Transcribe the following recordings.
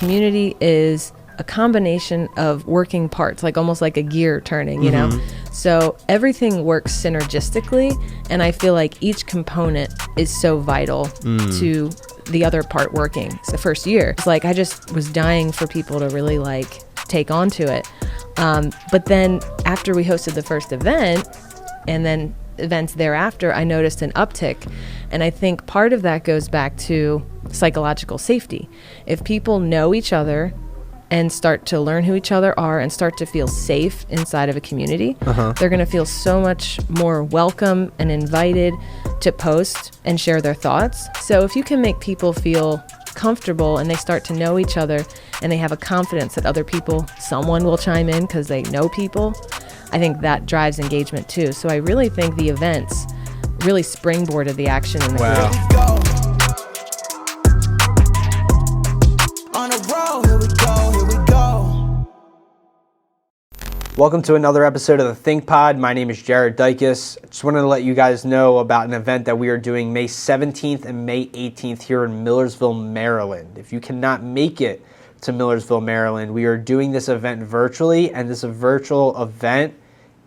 community is a combination of working parts, like almost like a gear turning, you know? So everything works synergistically, and I feel like each component is so vital to the other part working. It's the first year. It's like I just was dying for people to really like take on to it. But then after we hosted the first event and then events thereafter, I noticed an uptick. And I think part of that goes back to psychological safety. If people know each other and start to learn who each other are and start to feel safe inside of a community, they're going to feel so much more welcome and invited to post and share their thoughts. So if you can make people feel comfortable and they start to know each other and they have a confidence that other people, someone will chime in because they know people, I think that drives engagement too. So I really think the events really springboarded the action in the group. On a roll, here we go, here we go. Welcome to another episode of the Think Pod. My name is Jared Dykes. I just wanted to let you guys know about an event that we are doing May 17th and May 18th here in Millersville, Maryland. If you cannot make it to Millersville, Maryland, we are doing this event virtually, and this virtual event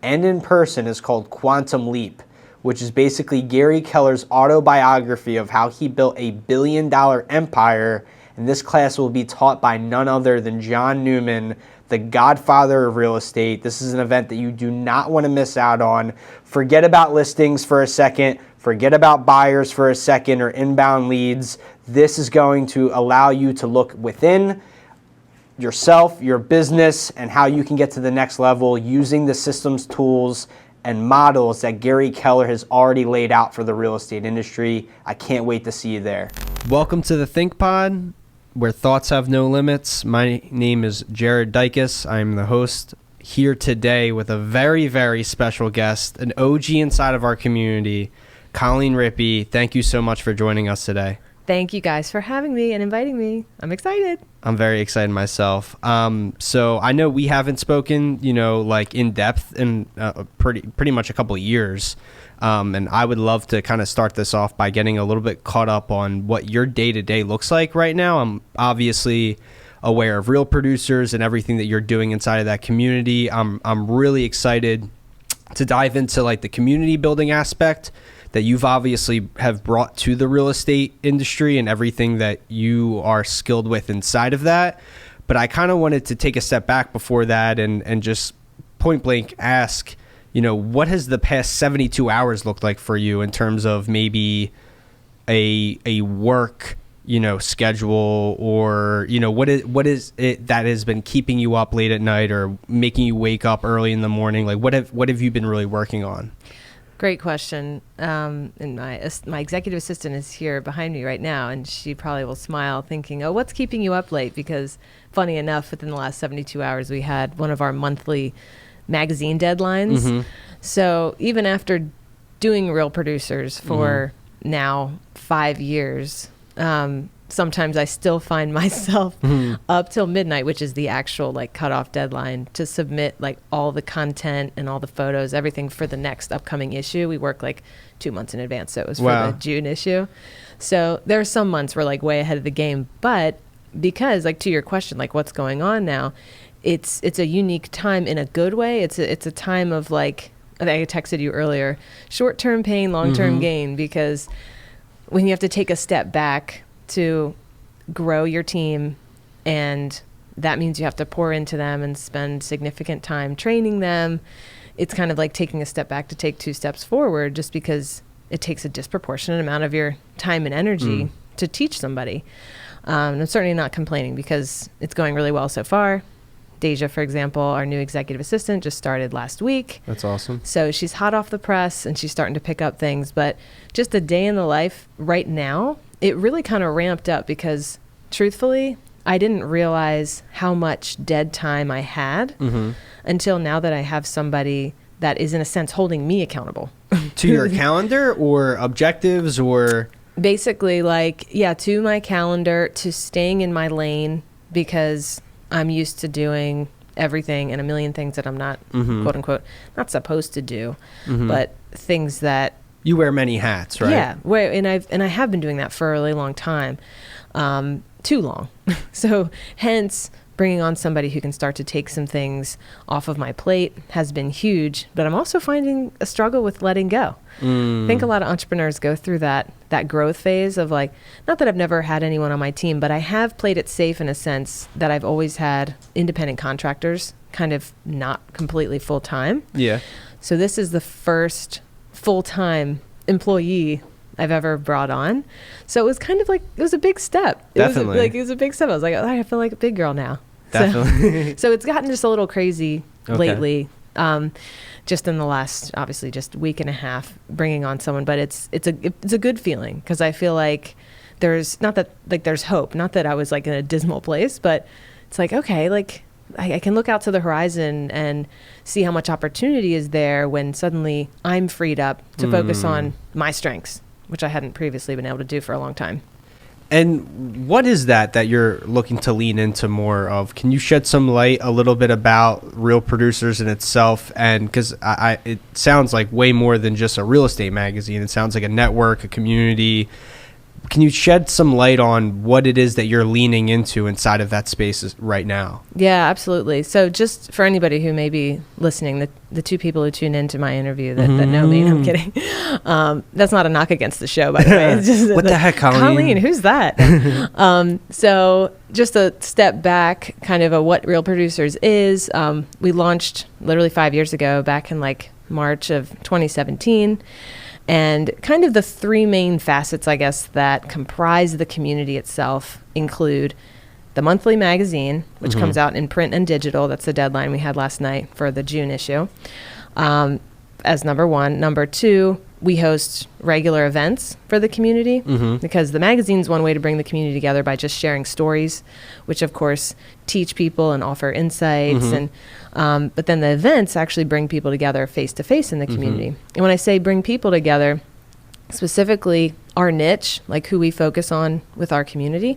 and in person is called Quantum Leap, which is basically Gary Keller's autobiography of how he built a billion-dollar empire. And this class will be taught by none other than John Newman, the godfather of real estate. This is an event that you do not want to miss out on. Forget about listings for a second. Forget about buyers for a second or inbound leads. This is going to allow you to look within yourself, your business, and how you can get to the next level using the systems, tools, and models that Gary Keller has already laid out for the real estate industry. I can't wait to see you there. Welcome to the Think Pod, where thoughts have no limits. My name is Jared Dykes. I'm the host here today with a very, very special guest, an OG inside of our community, Colleen Rippey. Thank you so much for joining us today. Thank you guys for having me and inviting me. I'm excited. I'm very excited myself. So I know we haven't spoken, like in depth in pretty much a couple of years. And I would love to kind of start this off by getting a little bit caught up on what your day-to-day looks like right now. I'm obviously aware of Real Producers and everything that you're doing inside of that community. I'm really excited to dive into like the community building aspect that you've obviously have brought to the real estate industry and everything that you are skilled with inside of that. But I kind of wanted to take a step back before that and just point blank ask, what has the past 72 hours looked like for you in terms of maybe a work, schedule, or, what is it that has been keeping you up late at night or making you wake up early in the morning? Like what have you been really working on? Great question. And my executive assistant is here behind me right now, and she probably will smile thinking, oh, what's keeping you up late? Because funny enough, within the last 72 hours, we had one of our monthly magazine deadlines. So even after doing Real Producers for now 5 years, sometimes I still find myself up till midnight, which is the actual like cutoff deadline to submit like all the content and all the photos, everything for the next upcoming issue. We work like 2 months in advance. So it was for the June issue. So there are some months we're like way ahead of the game, but because like to your question, like what's going on now, it's a unique time in a good way. It's a time of like, I think I texted you earlier, short-term pain, long-term gain, because when you have to take a step back to grow your team, and that means you have to pour into them and spend significant time training them. It's kind of like taking a step back to take 2 steps forward, just because it takes a disproportionate amount of your time and energy to teach somebody. I'm certainly not complaining because it's going really well so far. Deja, for example, our new executive assistant, just started last week. That's awesome. So she's hot off the press and she's starting to pick up things. But just a day in the life right now, it really kind of ramped up because truthfully, I didn't realize how much dead time I had until now that I have somebody that is in a sense holding me accountable. To your calendar or objectives or? Basically to my calendar, to staying in my lane, because I'm used to doing everything and a million things that I'm not, quote unquote, not supposed to do, but things that you wear many hats, right? Yeah, and I have been doing that for a really long time. too long. So hence bringing on somebody who can start to take some things off of my plate has been huge, but I'm also finding a struggle with letting go. I think a lot of entrepreneurs go through that growth phase of like, not that I've never had anyone on my team, but I have played it safe in a sense that I've always had independent contractors, kind of not completely full time. Yeah. So this is the first full-time employee I've ever brought on. So it was kind of like, it was a big step. Definitely. It was a big step. I was like, oh, I feel like a big girl now. Definitely. So it's gotten just a little crazy Okay. lately. Just in the last, obviously, just week and a half, bringing on someone, but it's a good feeling because I feel like there's not that like there's hope. Not that I was like in a dismal place, but it's like okay, like I can look out to the horizon and see how much opportunity is there when suddenly I'm freed up to focus on my strengths, which I hadn't previously been able to do for a long time. And what is that you're looking to lean into more of? Can you shed some light a little bit about Real Producers in itself? And because it sounds like way more than just a real estate magazine. It sounds like a network, a community. Can you shed some light on what it is that you're leaning into inside of that space right now? Yeah, absolutely. So just for anybody who may be listening, the two people who tune into my interview that know me, I'm kidding. That's not a knock against the show, by the way. It's just what the heck, Colleen? Colleen, who's that? So just a step back, kind of what Real Producers is. We launched literally 5 years ago, back in like March of 2017. And kind of the three main facets, I guess, that comprise the community itself include the monthly magazine, which comes out in print and digital. That's the deadline we had last night for the June issue. As number one. Number two, we host regular events for the community because the magazine's one way to bring the community together by just sharing stories, which of course teach people and offer insights. And but then the events actually bring people together face to face in the community. And when I say bring people together, specifically our niche, like who we focus on with our community,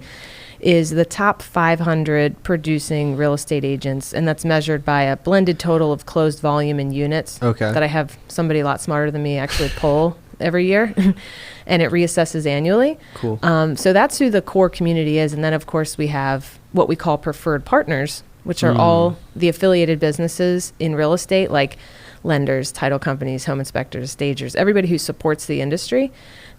is the top 500 producing real estate agents, and that's measured by a blended total of closed volume in units that I have somebody a lot smarter than me actually pull every year, and it reassesses annually. Cool. So that's who the core community is, and then of course we have what we call preferred partners, which are all the affiliated businesses in real estate, like lenders, title companies, home inspectors, stagers, everybody who supports the industry.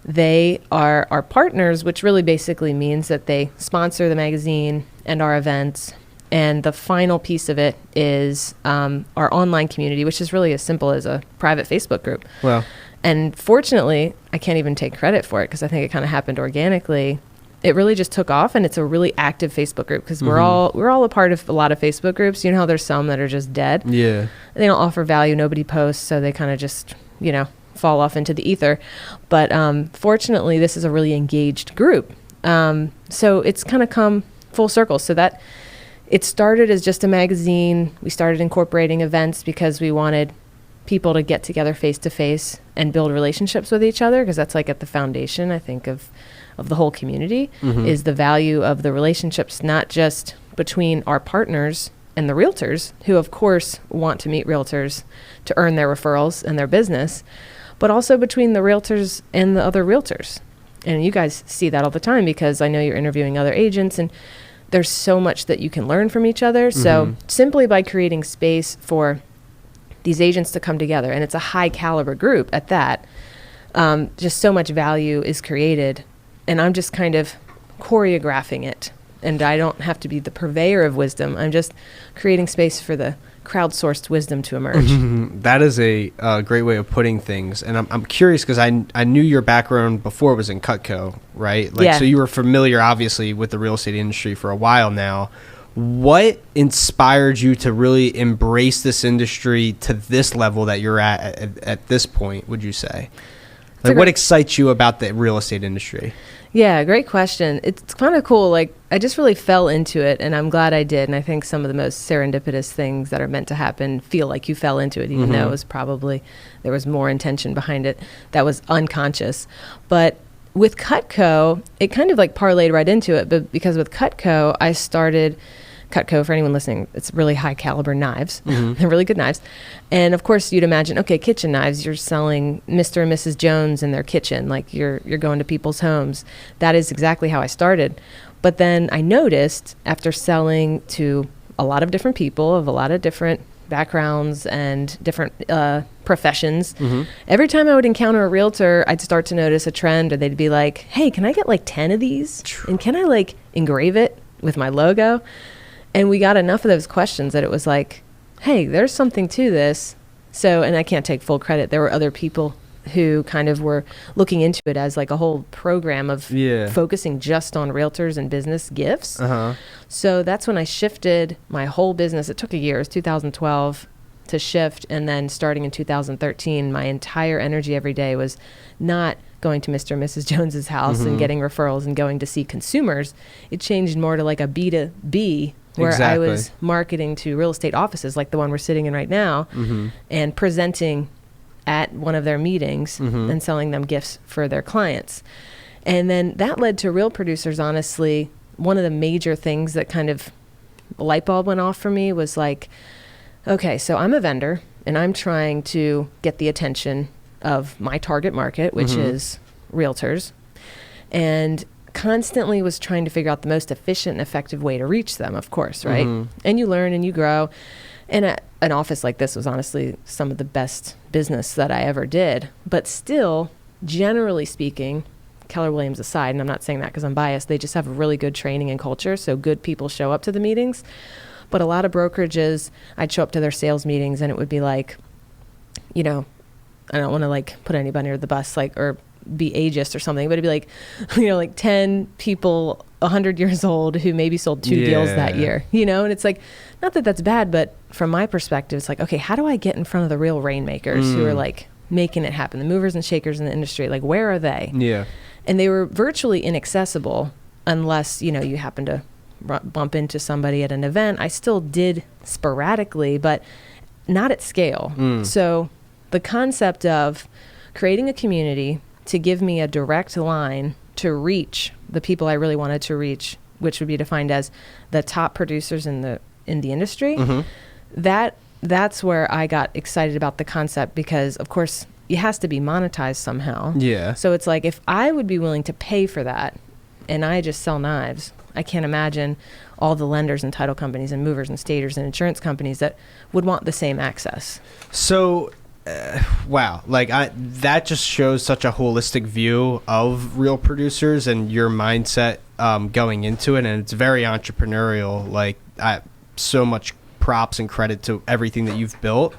They are our partners, which really basically means that they sponsor the magazine and our events. And the final piece of it is our online community, which is really as simple as a private Facebook group. Well, and fortunately, I can't even take credit for it because I think it kind of happened organically. It really just took off, and it's a really active Facebook group because we're all a part of a lot of Facebook groups. You know how there's some that are just dead? Yeah. They don't offer value. Nobody posts, so they kind of just, fall off into the ether. But fortunately, this is a really engaged group. So it's kind of come full circle. So that it started as just a magazine. We started incorporating events because we wanted people to get together face to face and build relationships with each other, because that's like at the foundation, I think, of the whole community is the value of the relationships, not just between our partners and the realtors, who of course want to meet realtors to earn their referrals and their business, but also between the realtors and the other realtors. And you guys see that all the time because I know you're interviewing other agents, and there's so much that you can learn from each other. So simply by creating space for these agents to come together, and it's a high caliber group at that, just so much value is created. And I'm just kind of choreographing it. And I don't have to be the purveyor of wisdom. I'm just creating space for the crowdsourced wisdom to emerge. That is a great way of putting things. And I'm curious because I knew your background before was in Cutco, right? Like, yeah. So you were familiar, obviously, with the real estate industry for a while now. What inspired you to really embrace this industry to this level that you're at this point, would you say? Like, what excites you about the real estate industry? Yeah, great question. It's kind of cool. Like, I just really fell into it, and I'm glad I did. And I think some of the most serendipitous things that are meant to happen feel like you fell into it, even though it was probably, there was more intention behind it that was unconscious. But with Cutco, it kind of like parlayed right into it. But because with Cutco, I started... Cutco, for anyone listening, it's really high caliber knives. They're really good knives. And of course you'd imagine, okay, kitchen knives, you're selling Mr. and Mrs. Jones in their kitchen, like you're going to people's homes. That is exactly how I started. But then I noticed after selling to a lot of different people of a lot of different backgrounds and different professions, every time I would encounter a realtor, I'd start to notice a trend, or they'd be like, hey, can I get like 10 of these? And can I like engrave it with my logo? And we got enough of those questions that it was like, hey, there's something to this. So, and I can't take full credit. There were other people who kind of were looking into it as like a whole program of focusing just on realtors and business gifts. So that's when I shifted my whole business. It took a year. It was 2012 to shift. And then starting in 2013, my entire energy every day was not going to Mr. and Mrs. Jones's house and getting referrals and going to see consumers. It changed more to like a B2B, where I was marketing to real estate offices like the one we're sitting in right now, and presenting at one of their meetings and selling them gifts for their clients. And then that led to real producers. Honestly, one of the major things that kind of a light bulb went off for me was like, okay, so I'm a vendor and I'm trying to get the attention of my target market, which is realtors, and constantly was trying to figure out the most efficient and effective way to reach them, of course, right? And you learn and you grow. And an office like this was honestly some of the best business that I ever did. But still, generally speaking, Keller Williams aside, and I'm not saying that because I'm biased, they just have a really good training and culture, so good people show up to the meetings. But a lot of brokerages, I'd show up to their sales meetings and it would be like, you know, I don't want to like put anybody under the bus, like, or be ageist or something, but it'd be like, you know, like 10 people 100 years old who maybe sold 2 deals that year, you know? And it's like, not that that's bad, but from my perspective, it's like, okay, how do I get in front of the real rainmakers who are like making it happen, the movers and shakers in the industry? Like, where are they? Yeah. And they were virtually inaccessible unless, you know, you happen to bump into somebody at an event. I still did sporadically, but not at scale. So the concept of creating a community to give me a direct line to reach the people I really wanted to reach, which would be defined as the top producers in the industry. That's where I got excited about the concept, because of course it has to be monetized somehow. Yeah. So it's like, if I would be willing to pay for that and I just sell knives, I can't imagine all the lenders and title companies and movers and staters and insurance companies that would want the same access. So wow, like that just shows such a holistic view of real producers and your mindset going into it, and it's very entrepreneurial. Like, so much props and credit to everything that you've built.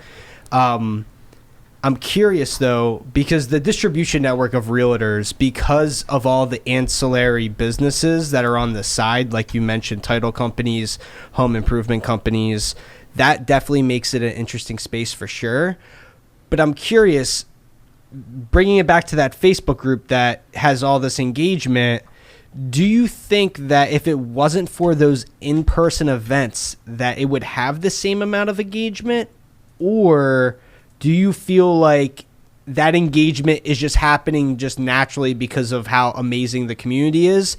I'm curious though, because the distribution network of realtors, because of all the ancillary businesses that are on the side, like you mentioned, title companies, home improvement companies, that definitely makes it an interesting space for sure. But I'm curious, bringing it back to that Facebook group that has all this engagement, do you think that if it wasn't for those in-person events that it would have the same amount of engagement? Or do you feel like that engagement is just happening just naturally because of how amazing the community is?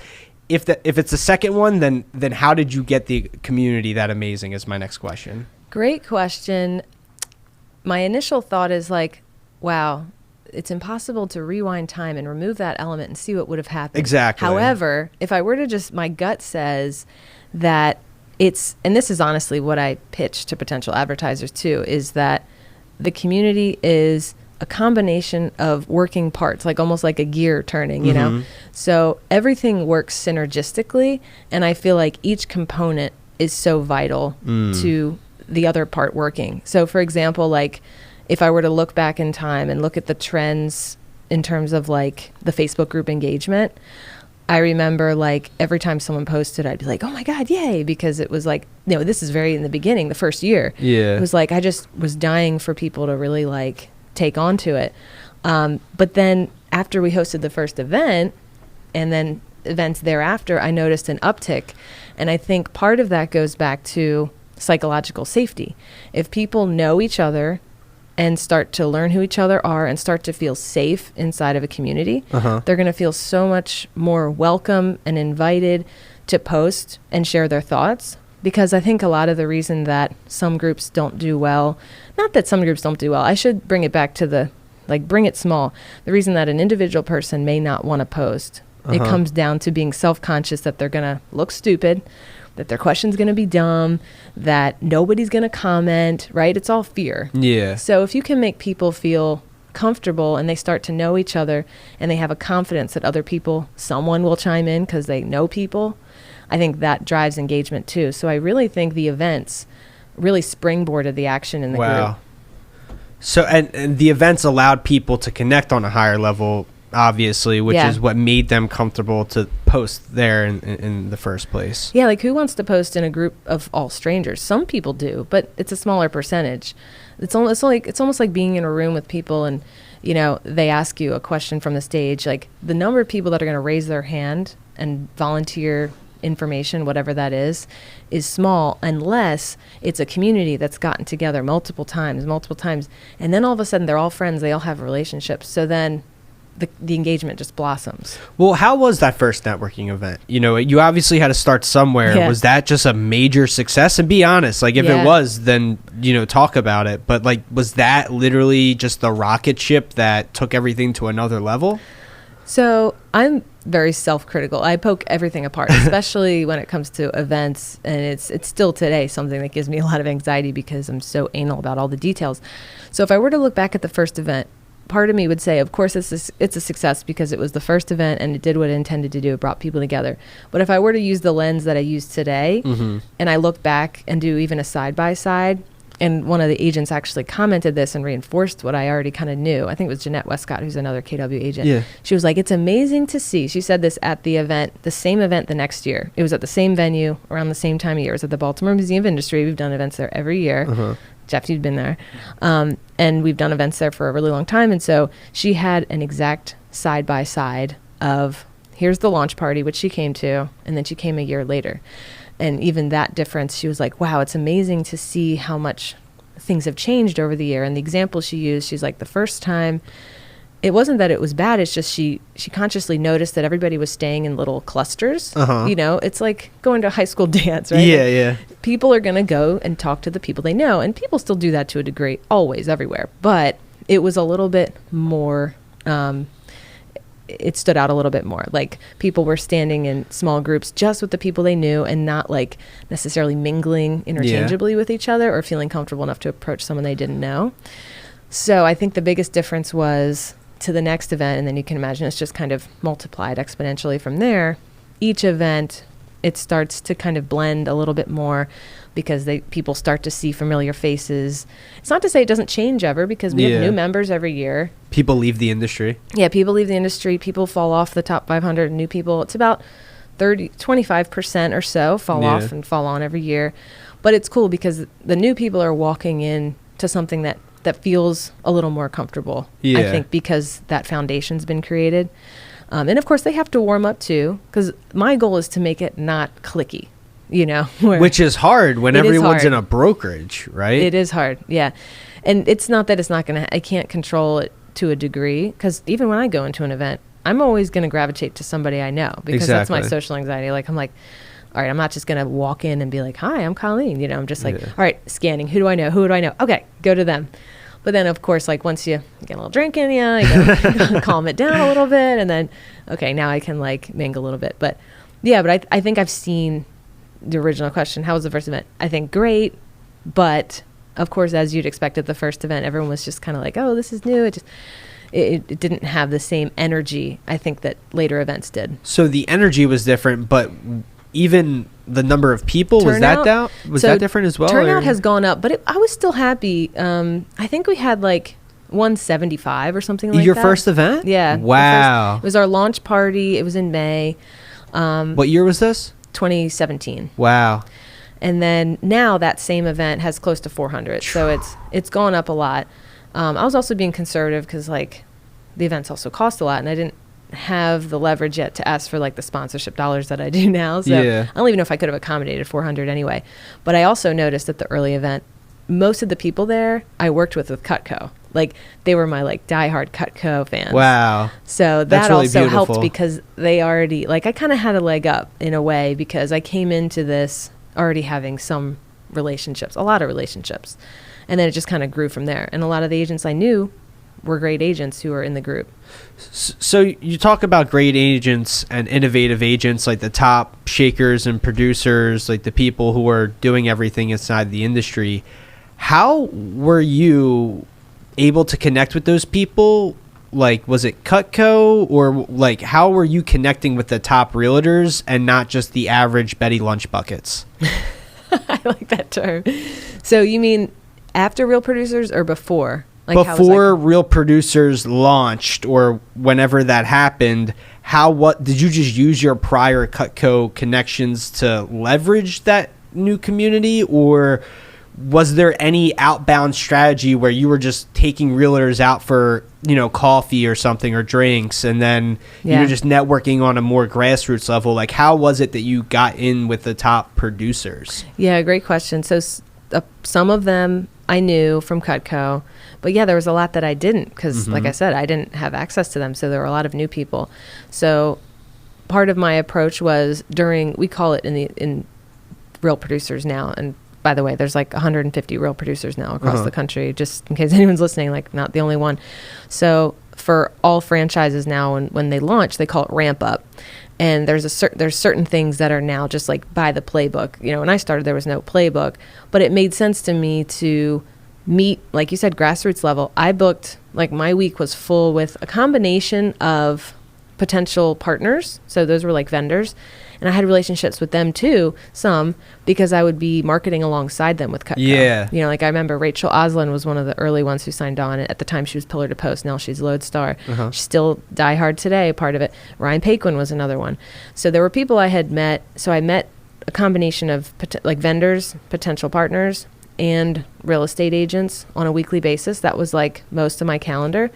If it's the second one, then how did you get the community that amazing is my next question. Great question. My initial thought is like, wow, it's impossible to rewind time and remove that element and see what would have happened. Exactly. However, if I were to just, my gut says that it's, and this is honestly what I pitch to potential advertisers too, is that the community is a combination of working parts, like almost like a gear turning, you know? So everything works synergistically, and I feel like each component is so vital to the other part working. So for example, like if I were to look back in time and look at the trends in terms of like the Facebook group engagement, I remember like every time someone posted, I'd be like, oh my God, yay. Because it was like, you know, this is very in the beginning, the first year. Yeah. It was like, I just was dying for people to really like take on to it. But then after we hosted the first event and then events thereafter, I noticed an uptick. And I think part of that goes back to psychological safety. If people know each other and start to learn who each other are and start to feel safe inside of a community, they're going to feel so much more welcome and invited to post and share their thoughts. Because I think a lot of the reason that some groups don't do well, not that some groups don't do well, I should bring it back to the, like, bring it small. The reason that an individual person may not want to post It comes down to being self-conscious that they're going to look stupid, that their question's going to be dumb, that nobody's going to comment, right? It's all fear. Yeah. So if you can make people feel comfortable and they start to know each other and they have a confidence that other people, someone will chime in because they know people, I think that drives engagement too. So I really think the events really springboarded the action in the group. So, and the events allowed people to connect on a higher level, obviously, which is what made them comfortable to post there in the first place. Yeah, like who wants to post in a group of all strangers? Some people do, but it's a smaller percentage. It's almost like being in a room with people and, you know, they ask you a question from the stage. Like the number of people that are going to raise their hand and volunteer information, whatever that is small unless it's a community that's gotten together multiple times. And then all of a sudden they're all friends. They all have relationships. So then the engagement just blossoms. Well, how was that first networking event? You know, you obviously had to start somewhere. Yeah. Was that just a major success? And be honest, like if it was, then, you know, talk about it. But like, was that literally just the rocket ship that took everything to another level? So I'm very self-critical. I poke everything apart, especially when it comes to events. And it's still today something that gives me a lot of anxiety because I'm so anal about all the details. So if I were to look back at the first event, part of me would say, of course, it's a success because it was the first event and it did what it intended to do. It brought people together. But if I were to use the lens that I use today and I look back and do even a side-by-side, and one of the agents actually commented this and reinforced what I already kind of knew. I think it was Jeanette Westcott, who's another KW agent. Yeah. She was like, it's amazing to see. She said this at the event, the same event the next year. It was at the same venue around the same time of year. It was at the Baltimore Museum of Industry. We've done events there every year. Jeff, you'd been there. And we've done events there for a really long time. And so she had an exact side-by-side of here's the launch party, which she came to, and then she came a year later. And even that difference, she was like, wow, it's amazing to see how much things have changed over the year. And the example she used, she's like, the first time, it wasn't that it was bad. It's just she consciously noticed that everybody was staying in little clusters. You know, it's like going to a high school dance, right? Yeah, like, yeah. People are going to go and talk to the people they know. And people still do that to a degree, always, everywhere. But it was a little bit more... it stood out a little bit more. Like people were standing in small groups just with the people they knew and not like necessarily mingling interchangeably with each other or feeling comfortable enough to approach someone they didn't know. So I think the biggest difference was to the next event, and then you can imagine it's just kind of multiplied exponentially from there. Each event, it starts to kind of blend a little bit more because people start to see familiar faces. It's not to say it doesn't change ever because we have new members every year. People leave the industry. Yeah, people leave the industry. People fall off the top 500 new people. It's about 25% or so fall off and fall on every year. But it's cool because the new people are walking in to something that feels a little more comfortable, I think, because that foundation's been created. And of course, they have to warm up too, because my goal is to make it not cliquey. You know, which is hard when everyone's in a brokerage, right? It is hard. Yeah. And it's not that it's not going to, I can't control it to a degree because even when I go into an event, I'm always going to gravitate to somebody I know because that's my social anxiety. Like, I'm like, all right, I'm not just going to walk in and be like, hi, I'm Colleen. You know, I'm just like, all right, scanning. Who do I know? Who do I know? Okay, go to them. But then, of course, like once you get a little drink in you gotta calm it down a little bit. And then, okay, now I can like mingle a little bit. But yeah, but I think I've seen the original question, how was the first event? I think great, but of course, as you'd expect at the first event, everyone was just kind of like, oh, this is new. It didn't have the same energy, I think, that later events did. So the energy was different, but even the number of people, turnout, was that different as well? Turnout has gone up, but I was still happy. I think we had like 175 or something like that. Your first event? Yeah. Wow. It was our launch party. It was in May. What year was this? 2017. Wow. And then now that same event has close to 400. So it's gone up a lot. I was also being conservative because like the events also cost a lot and I didn't have the leverage yet to ask for like the sponsorship dollars that I do now. So I don't even know if I could have accommodated 400 anyway. But I also noticed at the early event, most of the people there I worked with Cutco. Like they were my like diehard Cutco fans. Wow. So That's that really also beautiful. helped because they already, like I kind of had a leg up in a way because I came into this already having some relationships, a lot of relationships. And then it just kind of grew from there. And a lot of the agents I knew were great agents who were in the group. So you talk about great agents and innovative agents, like the top shakers and producers, like the people who are doing everything inside the industry. How were you able to connect with those people? Like, was it Cutco, or like how were you connecting with the top realtors and not just the average Betty Lunch buckets? I like that term. So you mean after Real Producers or before? Like Before Real Producers launched, or whenever that happened, what did you just use your prior Cutco connections to leverage that new community, or was there any outbound strategy where you were just taking realtors out for, coffee or something or drinks, and then you're just networking on a more grassroots level? Like, how was it that you got in with the top producers? Yeah, great question. So some of them I knew from Cutco, but yeah, there was a lot that I didn't, because like I said, I didn't have access to them. So there were a lot of new people. So part of my approach was we call it in Real Producers now. And by the way, there's like 150 Real Producers now across the country, just in case anyone's listening, like not the only one. So for all franchises now, when they launch, they call it ramp up. And there's certain things that are now just like by the playbook. When I started, there was no playbook, but it made sense to me to meet, like you said, grassroots level. I booked, like my week was full with a combination of potential partners. So those were like vendors. And I had relationships with them too, some, because I would be marketing alongside them with Cutco. Yeah. Like I remember Rachel Oslin was one of the early ones who signed on. At the time, she was Pillar to Post. Now she's Lodestar. She's still diehard today, part of it. Ryan Paquin was another one. So there were people I had met. So I met a combination of like vendors, potential partners, and real estate agents on a weekly basis. That was like most of my calendar.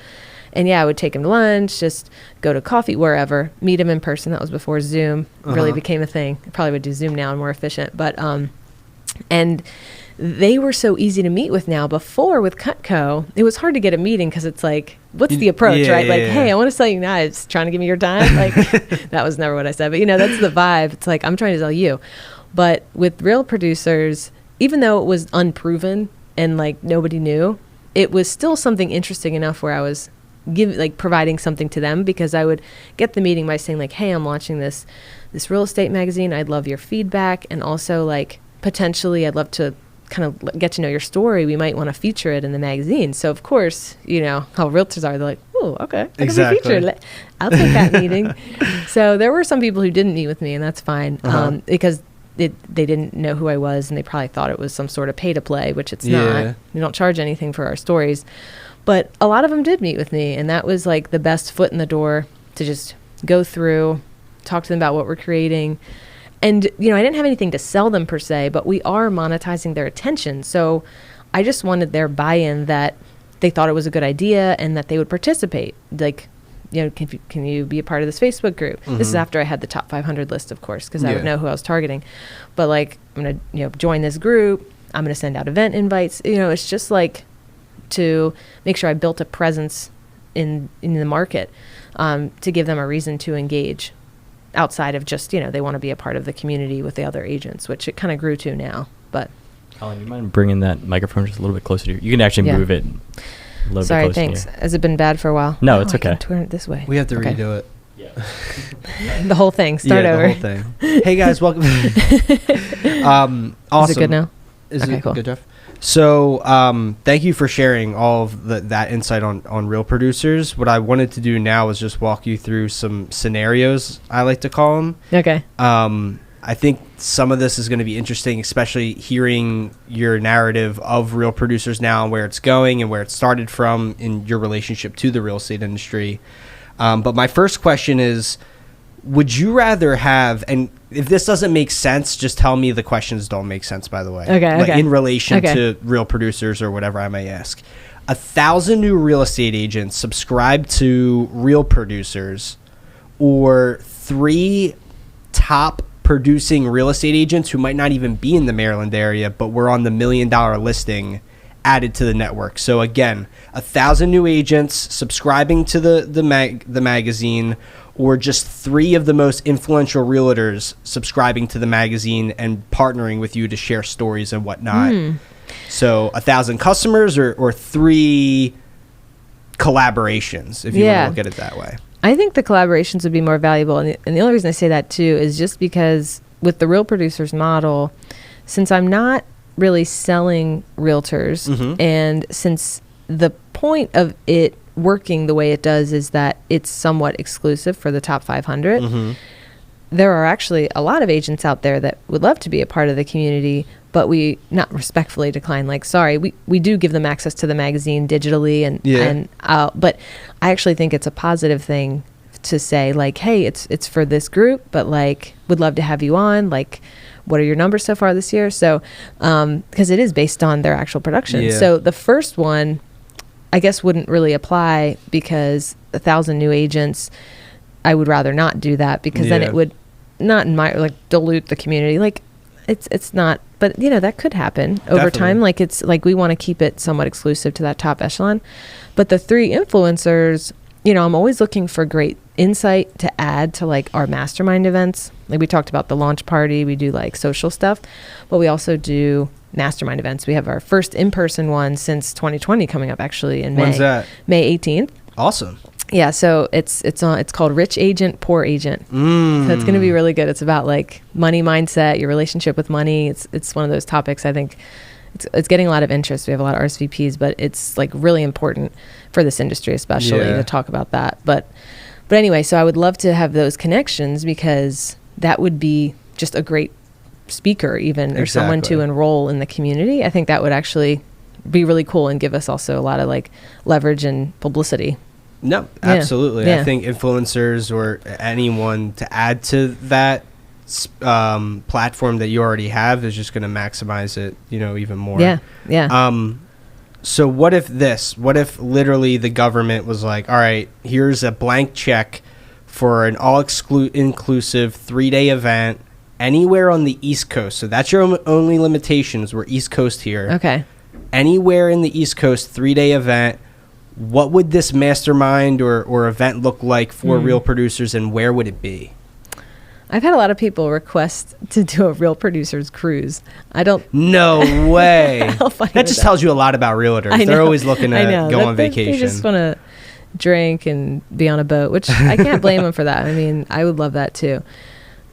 And yeah, I would take him to lunch, just go to coffee, wherever, meet him in person. That was before Zoom really became a thing. I probably would do Zoom now and more efficient. But, and they were so easy to meet with now. Before with Cutco, it was hard to get a meeting because it's like, what's the approach, right? Like, hey, I want to sell you knives. Trying to give me your time? Like, that was never what I said. But, that's the vibe. It's like, I'm trying to sell you. But with Real Producers, even though it was unproven and like nobody knew, it was still something interesting enough where I was providing something to them, because I would get the meeting by saying like, hey, I'm launching this real estate magazine. I'd love your feedback. And also like potentially I'd love to kind of get to know your story. We might want to feature it in the magazine. So of course, how realtors are, they're like, oh, okay, exactly. I'll take that meeting. So there were some people who didn't meet with me, and that's fine. Because they didn't know who I was, and they probably thought it was some sort of pay to play, which it's not. We don't charge anything for our stories. But a lot of them did meet with me, and that was like the best foot in the door to just go through, talk to them about what we're creating. And, I didn't have anything to sell them per se, but we are monetizing their attention. So I just wanted their buy-in that they thought it was a good idea and that they would participate. Like, can you be a part of this Facebook group? This is after I had the top 500 list, of course, because I would know who I was targeting. But like, I'm going to, join this group. I'm going to send out event invites. It's just like, to make sure I built a presence in the market, to give them a reason to engage outside of just, they want to be a part of the community with the other agents, which it kind of grew to now. But Colleen, you mind bringing that microphone just a little bit closer to you? You can actually move it a little Sorry, bit closer. thanks. Has it been bad for a while? No, it's okay. I can turn it this way. We have to redo it. Yeah. The whole thing. Start over. The whole thing. Hey guys, welcome. Awesome. Is it good now? Is Okay, it cool. good, Jeff? So thank you for sharing all of that insight on Real Producers. What I wanted to do now is just walk you through some scenarios, I like to call them. Okay. I think some of this is going to be interesting, especially hearing your narrative of Real Producers now and where it's going and where it started from in your relationship to the real estate industry. But my first question is, would you rather have, and if this doesn't make sense, just tell me the questions don't make sense, by the way. Okay. In relation to Real Producers or whatever I may ask. 1,000 new real estate agents subscribe to Real Producers, or 3 top producing real estate agents who might not even be in the Maryland area, but were on the $1 million listing added to the network. So again, 1,000 new agents subscribing to the magazine, or just 3 of the most influential realtors subscribing to the magazine and partnering with you to share stories and whatnot. So 1,000 customers, or 3 collaborations, if you want to look at it that way. I think the collaborations would be more valuable. And the only reason I say that too is just because with the real producers model, since I'm not really selling realtors, and since the point of it working the way it does is that it's somewhat exclusive for the top 500, there are actually a lot of agents out there that would love to be a part of the community, but we not respectfully decline, like, sorry, we do give them access to the magazine digitally, but I actually think it's a positive thing to say, like, hey, it's for this group, but like, would love to have you on, like, what are your numbers so far this year? So because it is based on their actual production. So the first one I guess wouldn't really apply, because 1,000 new agents, I would rather not do that, because then it would not dilute the community. Like, it's not, but that could happen over time. Like, it's like, we want to keep it somewhat exclusive to that top echelon. But the 3 influencers, I'm always looking for great insight to add to like our mastermind events. Like, we talked about the launch party, we do like social stuff, but we also do mastermind events. We have our first in-person one since 2020 coming up, actually, in May. When's that? May 18th. Awesome. Yeah, so it's called Rich Agent, Poor Agent. So it's going to be really good. It's about like money mindset, your relationship with money. It's one of those topics. I think it's getting a lot of interest. We have a lot of RSVPs, but it's like really important for this industry, especially to talk about that. But anyway, so I would love to have those connections, because that would be just a great speaker even, or someone to enroll in the community. I think that would actually be really cool and give us also a lot of like leverage and publicity. No, absolutely. I think influencers or anyone to add to that platform that you already have is just going to maximize it, even more. So what if literally the government was like, all right, here's a blank check for an all inclusive 3-day event anywhere on the East Coast. So that's your only limitations. We're East Coast here. Okay. Anywhere in the East Coast, 3-day event. What would this mastermind or event look like for real producers, and where would it be? I've had a lot of people request to do a real producers cruise. No way. That just tells you a lot about realtors. They're always looking to go on vacation. They just want to drink and be on a boat, which I can't blame them for that. I mean, I would love that too.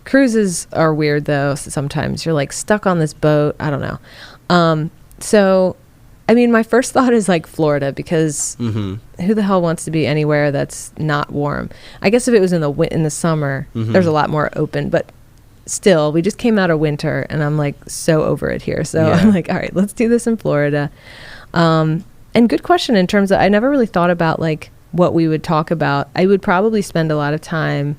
Cruises are weird though. Sometimes you're like stuck on this boat. I don't know. So I mean, my first thought is like Florida, because who the hell wants to be anywhere that's not warm? I guess if it was in the summer, there's a lot more open, but still, we just came out of winter, and I'm like so over it here. So I'm like, all right, let's do this in Florida. And good question in terms of, I never really thought about like what we would talk about. I would probably spend a lot of time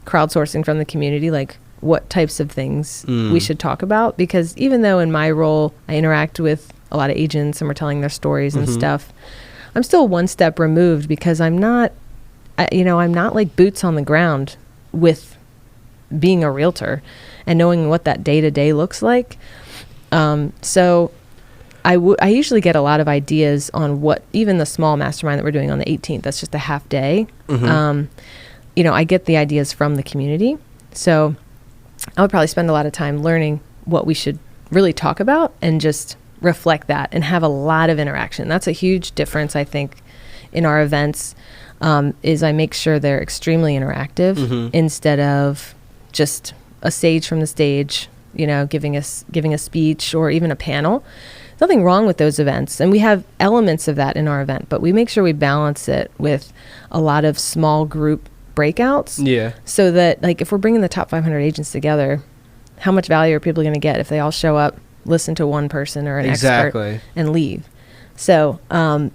crowdsourcing from the community, like what types of things we should talk about, because even though in my role I interact with a lot of agents and we're telling their stories and stuff, I'm still one step removed, because I'm not like boots on the ground with being a realtor and knowing what that day-to-day looks like. So I usually get a lot of ideas on what, even the small mastermind that we're doing on the 18th, that's just a half day. I get the ideas from the community. So I would probably spend a lot of time learning what we should really talk about and just reflect that and have a lot of interaction. That's a huge difference, I think, in our events, is I make sure they're extremely interactive instead of just a sage from the stage, giving a speech or even a panel. Nothing wrong with those events, and we have elements of that in our event, but we make sure we balance it with a lot of small group breakouts, so that like if we're bringing the top 500 agents together, how much value are people going to get if they all show up, listen to one person or an expert, and leave? So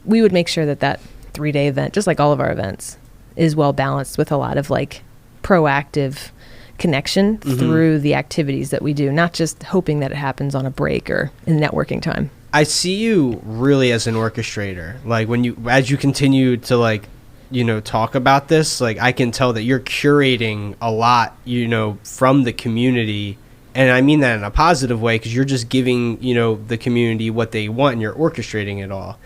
we would make sure that 3-day event, just like all of our events, is well balanced with a lot of like proactive connection through the activities that we do, not just hoping that it happens on a break or in networking time. I see you really as an orchestrator. Like as you continue to like, talk about this, like I can tell that you're curating a lot, from the community. And I mean that in a positive way, because you're just giving, the community what they want, and you're orchestrating it all.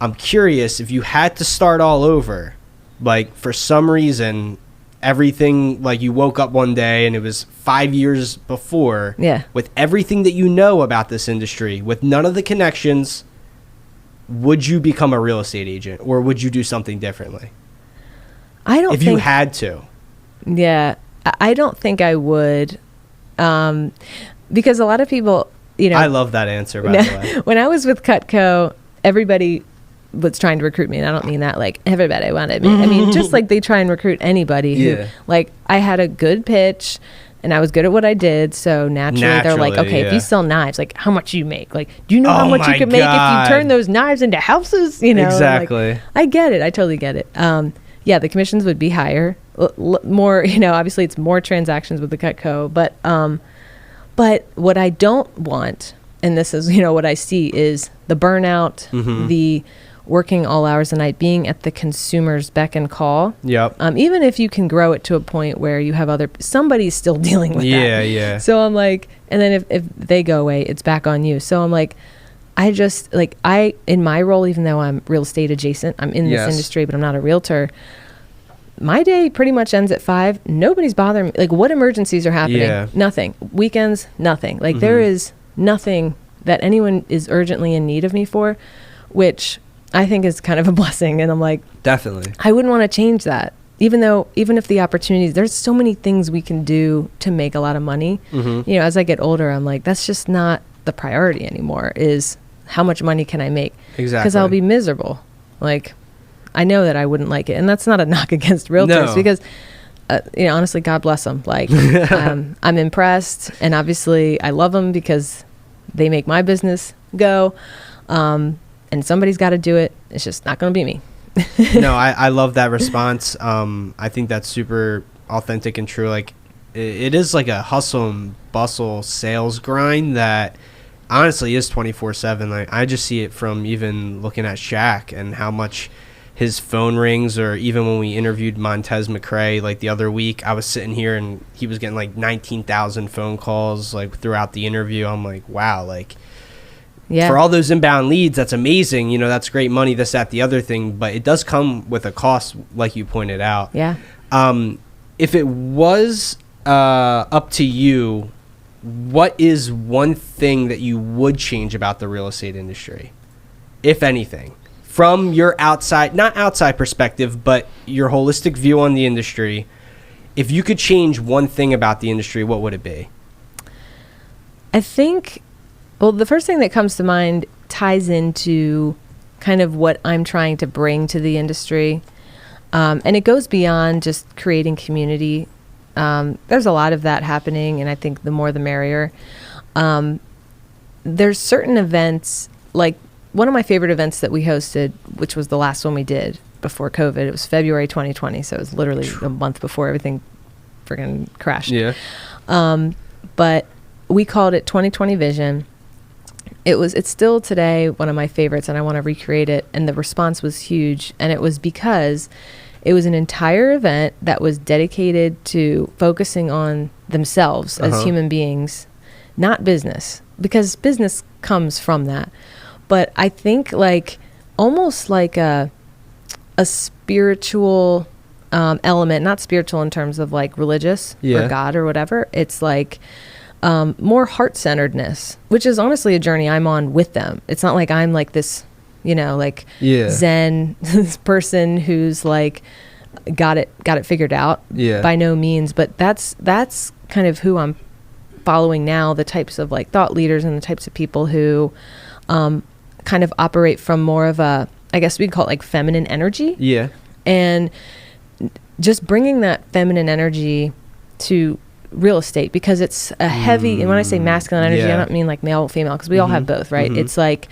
I'm curious, if you had to start all over, like for some reason, everything, like you woke up one day and it was 5 years before, with everything that you know about this industry, with none of the connections, would you become a real estate agent, or would you do something differently? I don't if think, you had to. Yeah, I don't think I would, because a lot of people, you know. I love that answer, by the way. When I was with Cutco, everybody was trying to recruit me, and I don't mean that like everybody wanted me. I mean, just like they try and recruit anybody who, like, I had a good pitch and I was good at what I did, so naturally they're like, okay, if you sell knives, like, how much you make? Like, do you know how much you could make if you turn those knives into houses? You know, exactly. Like, I get it. I totally get it. Yeah, the commissions would be higher, more. You know, obviously it's more transactions with the Cutco, but what I don't want, and this is, you know, what I see, is the burnout, the working all hours of the night, being at the consumer's beck and call. Yep. Even if you can grow it to a point where you have somebody's still dealing with that. Yeah. So I'm like, and then if they go away, it's back on you. So I'm like, in my role, even though I'm real estate adjacent, I'm in this industry, but I'm not a realtor. My day pretty much ends at 5. Nobody's bothering me. Like, what emergencies are happening? Yeah. Nothing. Weekends, nothing. Like, there is nothing that anyone is urgently in need of me for, which I think is kind of a blessing. And I'm like, definitely, I wouldn't want to change that. Even if the opportunities, there's so many things we can do to make a lot of money. You know, as I get older, I'm like, that's just not the priority anymore, is how much money can I make? Exactly. Because I'll be miserable. Like, I know that I wouldn't like it. And that's not a knock against realtors, because, you know, honestly, God bless them. Like, I'm impressed. And obviously I love them because they make my business go. And somebody's got to do it. It's just not going to be me. No, I love that response. I think that's super authentic and true. Like, it is like a hustle and bustle sales grind that honestly is 24/7. Like, I just see it from even looking at Shaq and how much his phone rings, or even when we interviewed Montez McRae, like the other week, I was sitting here and he was getting like 19,000 phone calls like throughout the interview. I'm like, wow, like, for all those inbound leads, that's amazing. You know, that's great money, this, that, the other thing, but it does come with a cost, like you pointed out. Yeah. If it was up to you, what is one thing that you would change about the real estate industry, if anything? From your not outside perspective, but your holistic view on the industry, if you could change one thing about the industry, what would it be? I think, well, the first thing that comes to mind ties into kind of what I'm trying to bring to the industry. And it goes beyond just creating community. There's a lot of that happening, and I think the more the merrier. There's certain events, like one of my favorite events that we hosted, which was the last one we did before COVID. It was February 2020, so it was literally a month before everything friggin' crashed. Yeah. But we called it 2020 Vision. It's still today one of my favorites, and I want to recreate it. And the response was huge, and it was because it was an entire event that was dedicated to focusing on themselves as human beings, not business, because business comes from that. But I think like almost like a spiritual element, not spiritual in terms of like religious or God or whatever. It's like more heart-centeredness, which is honestly a journey I'm on with them. It's not like I'm like this, you know, like Zen person who's like got it figured out. By no means, but that's kind of who I'm following now, the types of like thought leaders and the types of people who kind of operate from more of a, I guess we'd call it like feminine energy. Yeah. And just bringing that feminine energy to real estate, because it's a heavy, and when I say masculine energy, I don't mean like male, female, because we all have both, right? It's like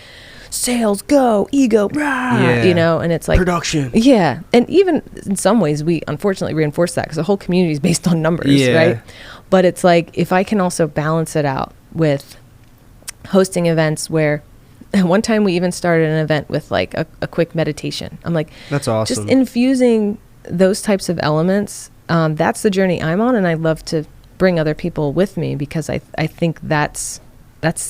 sales, go, ego, rah, you know, and it's like production. Yeah. And even in some ways, we unfortunately reinforce that because the whole community is based on numbers, right? But it's like, if I can also balance it out with hosting events where, one time we even started an event with like a quick meditation. I'm like, that's awesome. Just infusing those types of elements. That's the journey I'm on, and I love to bring other people with me, because I think that's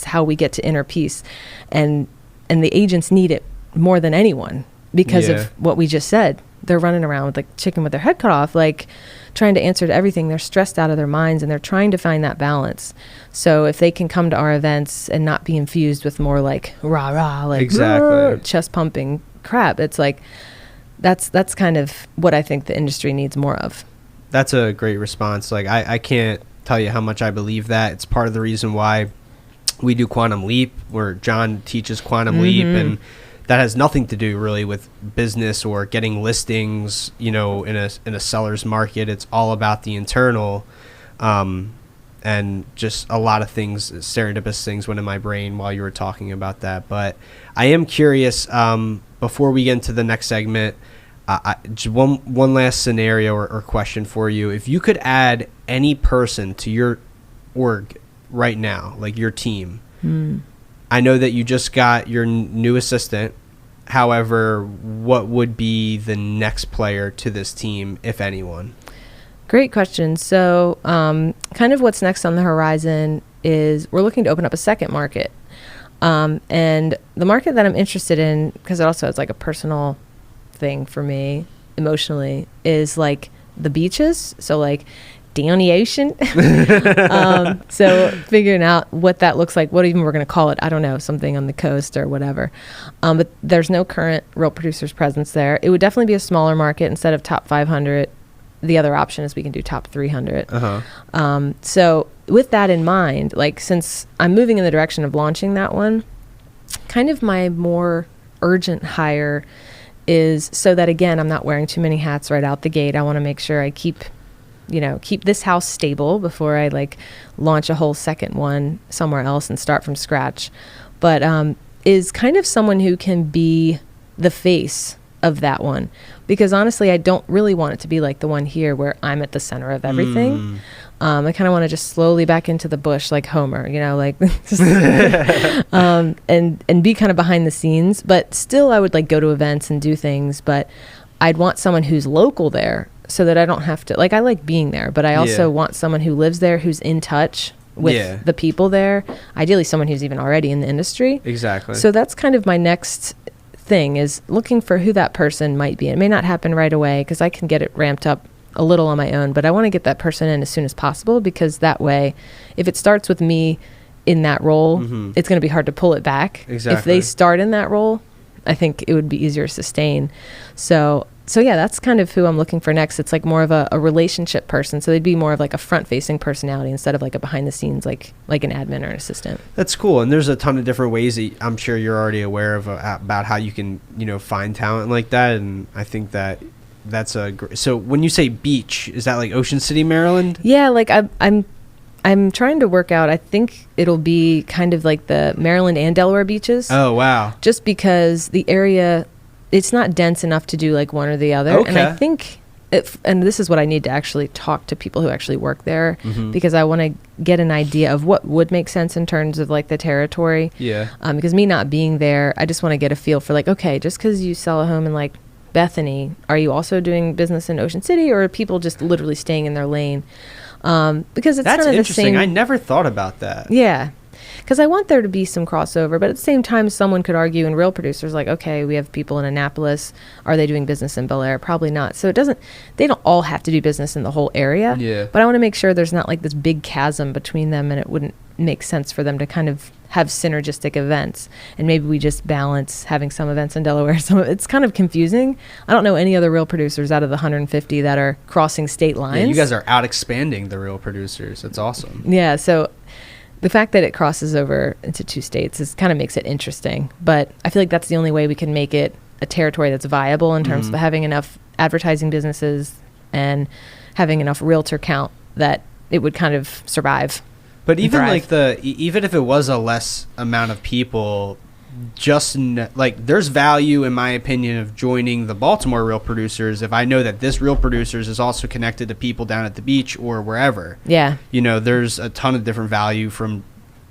how we get to inner peace, and the agents need it more than anyone because of what we just said. They're running around with like chicken with their head cut off. Like, trying to answer to everything. They're stressed out of their minds, and they're trying to find that balance. So if they can come to our events and not be infused with more like rah rah, like Exactly. chest pumping crap, it's like that's kind of what I think the industry needs more of. That's a great response. Like I can't tell you how much I believe that. It's part of the reason why we do Quantum Leap, where John teaches Quantum Leap, and that has nothing to do really with business or getting listings, you know, in a seller's market. It's all about the internal, and just a lot of things, serendipitous things went in my brain while you were talking about that. But I am curious, before we get into the next segment, just one last scenario or question for you. If you could add any person to your org right now, like your team, I know that you just got your new assistant. However, what would be the next player to this team, if anyone? Great question. So kind of what's next on the horizon is we're looking to open up a second market. And the market that I'm interested in, because it also is like a personal thing for me emotionally, is like the beaches. So like down the ocean. So figuring out what that looks like, what even we're going to call it, I don't know, something on the coast or whatever. But there's no current real producers presence there. It would definitely be a smaller market instead of top 500. The other option is we can do top 300. So with that in mind, like since I'm moving in the direction of launching that one, kind of my more urgent hire is so that, again, I'm not wearing too many hats right out the gate. I want to make sure I keep this house stable before I like launch a whole second one somewhere else and start from scratch. But is kind of someone who can be the face of that one, because honestly, I don't really want it to be like the one here where I'm at the center of everything. I kind of want to just slowly back into the bush like Homer, you know, like just, and be kind of behind the scenes. But still, I would like go to events and do things, but I'd want someone who's local there so that I don't have to, like, I like being there, but I also want someone who lives there, who's in touch with the people there. Ideally, someone who's even already in the industry. Exactly. So that's kind of my next thing, is looking for who that person might be. It may not happen right away because I can get it ramped up a little on my own, but I want to get that person in as soon as possible, because that way, if it starts with me in that role, it's going to be hard to pull it back. Exactly. If they start in that role, I think it would be easier to sustain. So yeah, that's kind of who I'm looking for next. It's like more of a relationship person. So they'd be more of like a front-facing personality instead of like a behind-the-scenes, like an admin or an assistant. That's cool. And there's a ton of different ways that I'm sure you're already aware of about how you can, you know, find talent like that. And I think that that's a great. So when you say beach, is that like Ocean City, Maryland? Yeah, like I'm trying to work out. I think it'll be kind of like the Maryland and Delaware beaches. Oh, wow. Just because the area, it's not dense enough to do like one or the other. Okay. And I think, and this is what I need to actually talk to people who actually work there, because I want to get an idea of what would make sense in terms of like the territory. Yeah. Because me not being there, I just want to get a feel for like, okay, just because you sell a home in like Bethany, are you also doing business in Ocean City, or are people just literally staying in their lane? Because it's That's kind of the interesting. same. I never thought about that. Yeah. Because I want there to be some crossover, but at the same time, someone could argue in real producers, like, okay, we have people in Annapolis. Are they doing business in Bel Air? Probably not. So they don't all have to do business in the whole area. Yeah. But I want to make sure there's not like this big chasm between them, and it wouldn't make sense for them to kind of have synergistic events. And maybe we just balance having some events in Delaware. It's kind of confusing. I don't know any other real producers out of the 150 that are crossing state lines. Yeah, you guys are out expanding the real producers. That's awesome. Yeah. So the fact that it crosses over into 2 states kind of makes it interesting. But I feel like that's the only way we can make it a territory that's viable in terms of having enough advertising businesses and having enough realtor count that it would kind of survive. But even thrive. like even if it was a less amount of people, like there's value, in my opinion, of joining the Baltimore Real Producers if I know that this Real Producers is also connected to people down at the beach or wherever. Yeah. You know, there's a ton of different value from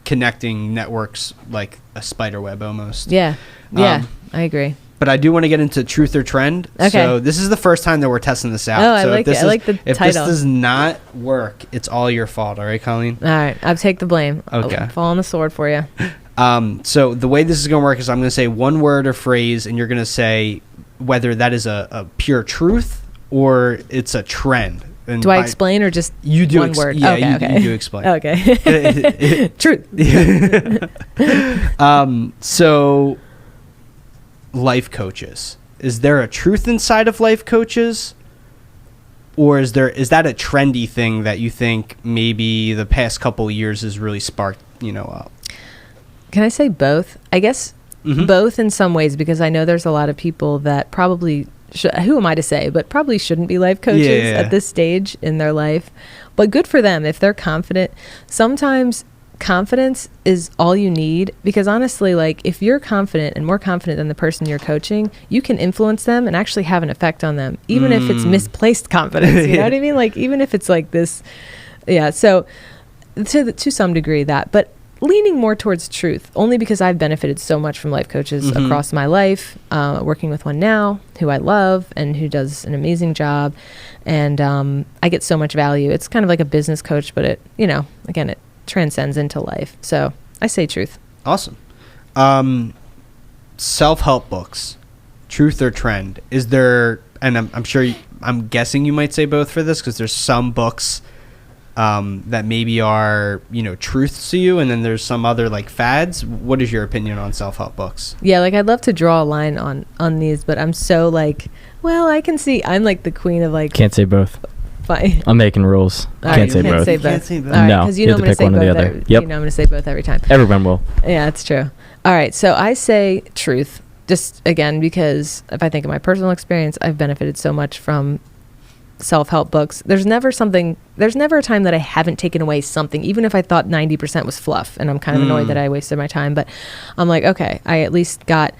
connecting networks, like a spider web almost. Yeah. Yeah. I agree. But I do want to get into truth or trend. Okay. So this is the first time that we're testing this out. Oh, I so like it. I like the if title. this does not work, it's all your fault. All right, Colleen? All right. I'll take the blame. Okay. I'll fall on the sword for you. So the way this is going to work is I'm going to say one word or phrase, and you're going to say whether that is a pure truth or it's a trend. And Do I explain or just you do? one word? Yeah, Okay, you do explain. Okay. Truth. So, life coaches. Is there a truth inside of life coaches? Or is that a trendy thing that you think maybe the past couple of years has really sparked, up? Can I say both? I guess Mm-hmm. both in some ways, because I know there's a lot of people that probably, who am I to say, but probably shouldn't be life coaches at this stage in their life. But good for them if they're confident. Sometimes confidence is all you need, because honestly, like, if you're confident and more confident than the person you're coaching, you can influence them and actually have an effect on them, even if it's misplaced confidence. You know what I mean? Like, even if it's like this, yeah. So to some degree that, but leaning more towards truth, only because I've benefited so much from life coaches across my life, working with one now who I love and who does an amazing job. And I get so much value. It's kind of like a business coach, but it, again, it transcends into life. So I say truth. Awesome. Self-help books, truth or trend? Is there, and I'm guessing you might say both for this, because there's some books that maybe are, truths to you, and then there's some other like fads. What is your opinion on self-help books? Yeah, like, I'd love to draw a line on these, but I'm so like, well, I can see I'm like the queen of like, Can't say both. fine. I'm making rules. All Can't say you both. Can't say both. All right, No, because you have I'm to going to pick say one or both. the other. Yep. I'm going to say both every time. Everyone will. Yeah, it's true. All right, so I say truth, just again because if I think of my personal experience, I've benefited so much from self-help books. There's never a time that I haven't taken away something, even if I thought 90% was fluff, and I'm kind of annoyed that I wasted my time, but I'm like, okay, I at least got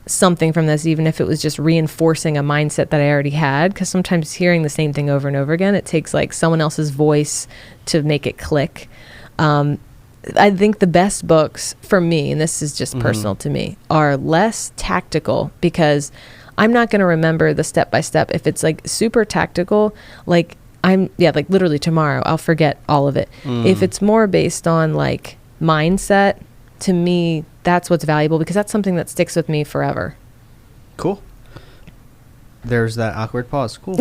something from this, even if it was just reinforcing a mindset that I already had, because sometimes hearing the same thing over and over again, it takes like someone else's voice to make it click. I think the best books for me, and this is just personal to me, are less tactical, because I'm not going to remember the step by step. If it's like super tactical, like like literally tomorrow, I'll forget all of it. If it's more based on like mindset, to me, that's what's valuable, because that's something that sticks with me forever. Cool. There's that awkward pause. Cool.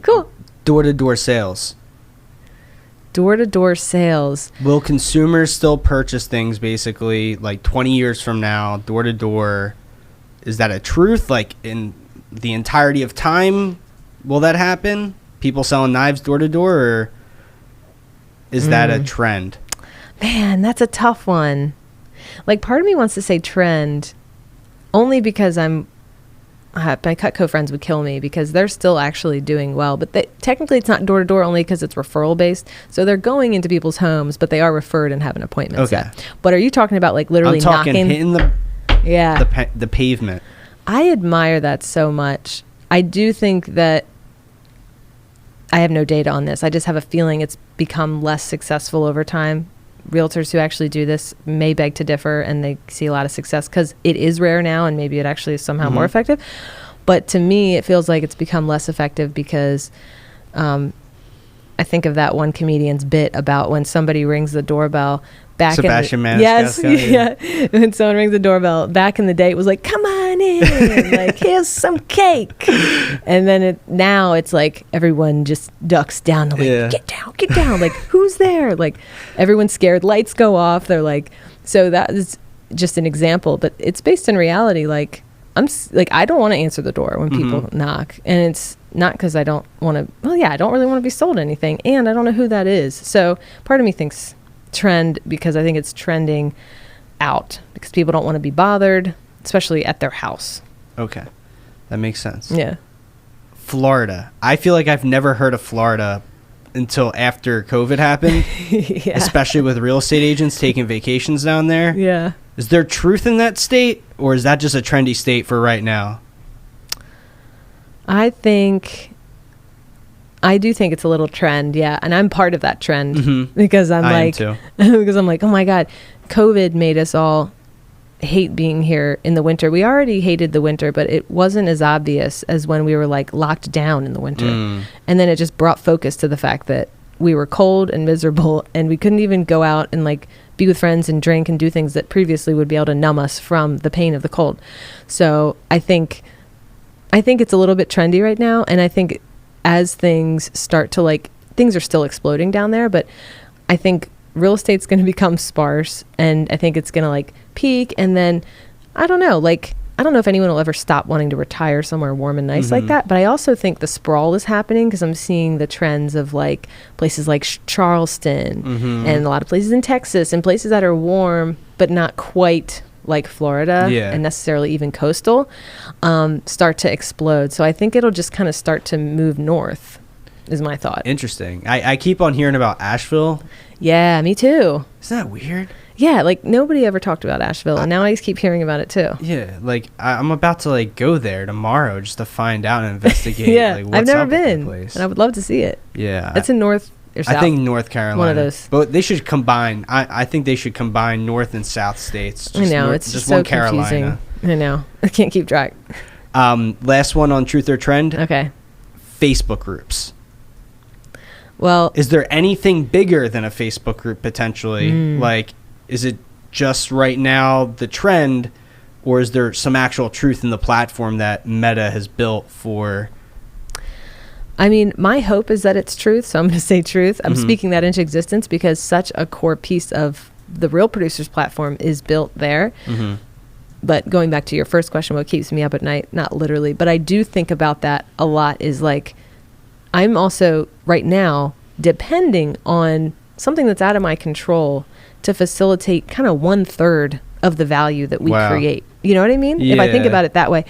Cool. Door-to-door sales. Door-to-door sales. Will consumers still purchase things basically like 20 years from now, door-to-door? Is that a truth? Like, in the entirety of time, will that happen? People selling knives door-to-door, or is that a trend? Man, that's a tough one. Like, part of me wants to say trend, only because my Cutco friends would kill me, because they're still actually doing well. But technically, it's not door to door, only because it's referral based. So they're going into people's homes, but they are referred and have an appointment set. But are you talking about like literally I'm talking knocking? hitting the pavement. I admire that so much. I do think that I have no data on this. I just have a feeling it's become less successful over time. Realtors who actually do this may beg to differ, and they see a lot of success because it is rare now, and maybe it actually is somehow more effective. But to me, it feels like it's become less effective because I think of that one comedian's bit about when somebody rings the doorbell back Sebastian in the, yes, yeah. When someone rings the doorbell back in the day, it was like, come on in, like, here's some cake. And then now it's like everyone just ducks down, like, get down, like, who's there? Like, everyone's scared, lights go off. They're like, so that is just an example, but it's based in reality. Like, I don't want to answer the door when people knock, and it's not because I don't want to. Well, yeah, I don't really want to be sold anything, and I don't know who that is. So part of me thinks trend, because I think it's trending out because people don't want to be bothered, especially at their house. Okay, that makes sense. Yeah. Florida. I feel like I've never heard of Florida until after COVID happened, Yeah. especially with real estate agents taking vacations down there. Yeah. Is there truth in that state, or is that just a trendy state for right now? I do think it's a little trend, yeah, and I'm part of that trend because I'm I am like, too. because I'm like, oh my God, COVID made us all hate being here in the winter. We already hated the winter, but it wasn't as obvious as when we were like locked down in the winter, and then it just brought focus to the fact that we were cold and miserable, and we couldn't even go out and like be with friends and drink and do things that previously would be able to numb us from the pain of the cold. So I think it's a little bit trendy right now, and I think as things start to like, things are still exploding down there, but I think real estate's going to become sparse, and I think it's going to like peak, and then I don't know, like I don't know if anyone will ever stop wanting to retire somewhere warm and nice like that, but I also think the sprawl is happening because I'm seeing the trends of like places like Charleston and a lot of places in Texas and places that are warm but not quite like Florida and necessarily even coastal start to explode. So I think it'll just kind of start to move north is my thought. Interesting. I keep on hearing about Asheville. Yeah, me too. Isn't that weird? Yeah, like nobody ever talked about Asheville, and now I just keep hearing about it too. Yeah, like I'm about to like go there tomorrow just to find out and investigate. Yeah, like, what's I've never up with been, the place. and I would love to see it. Yeah, it's in North or South. I think North Carolina. One of those. But they should combine. I think they should combine North and South states. I know, it's just so one confusing. Carolina. I know. I can't keep track. Last one on Truth or Trend. Okay. Facebook groups. Well, is there anything bigger than a Facebook group potentially? Like, is it just right now the trend, or is there some actual truth in the platform that Meta has built for? I mean, my hope is that it's truth, so I'm going to say truth. I'm speaking that into existence because such a core piece of the Real Producers platform is built there. But going back to your first question, what keeps me up at night, not literally, but I do think about that a lot, is like, I'm also right now depending on something that's out of my control to facilitate kind of 1/3 of the value that we create. You know what I mean? Yeah. If I think about it that way.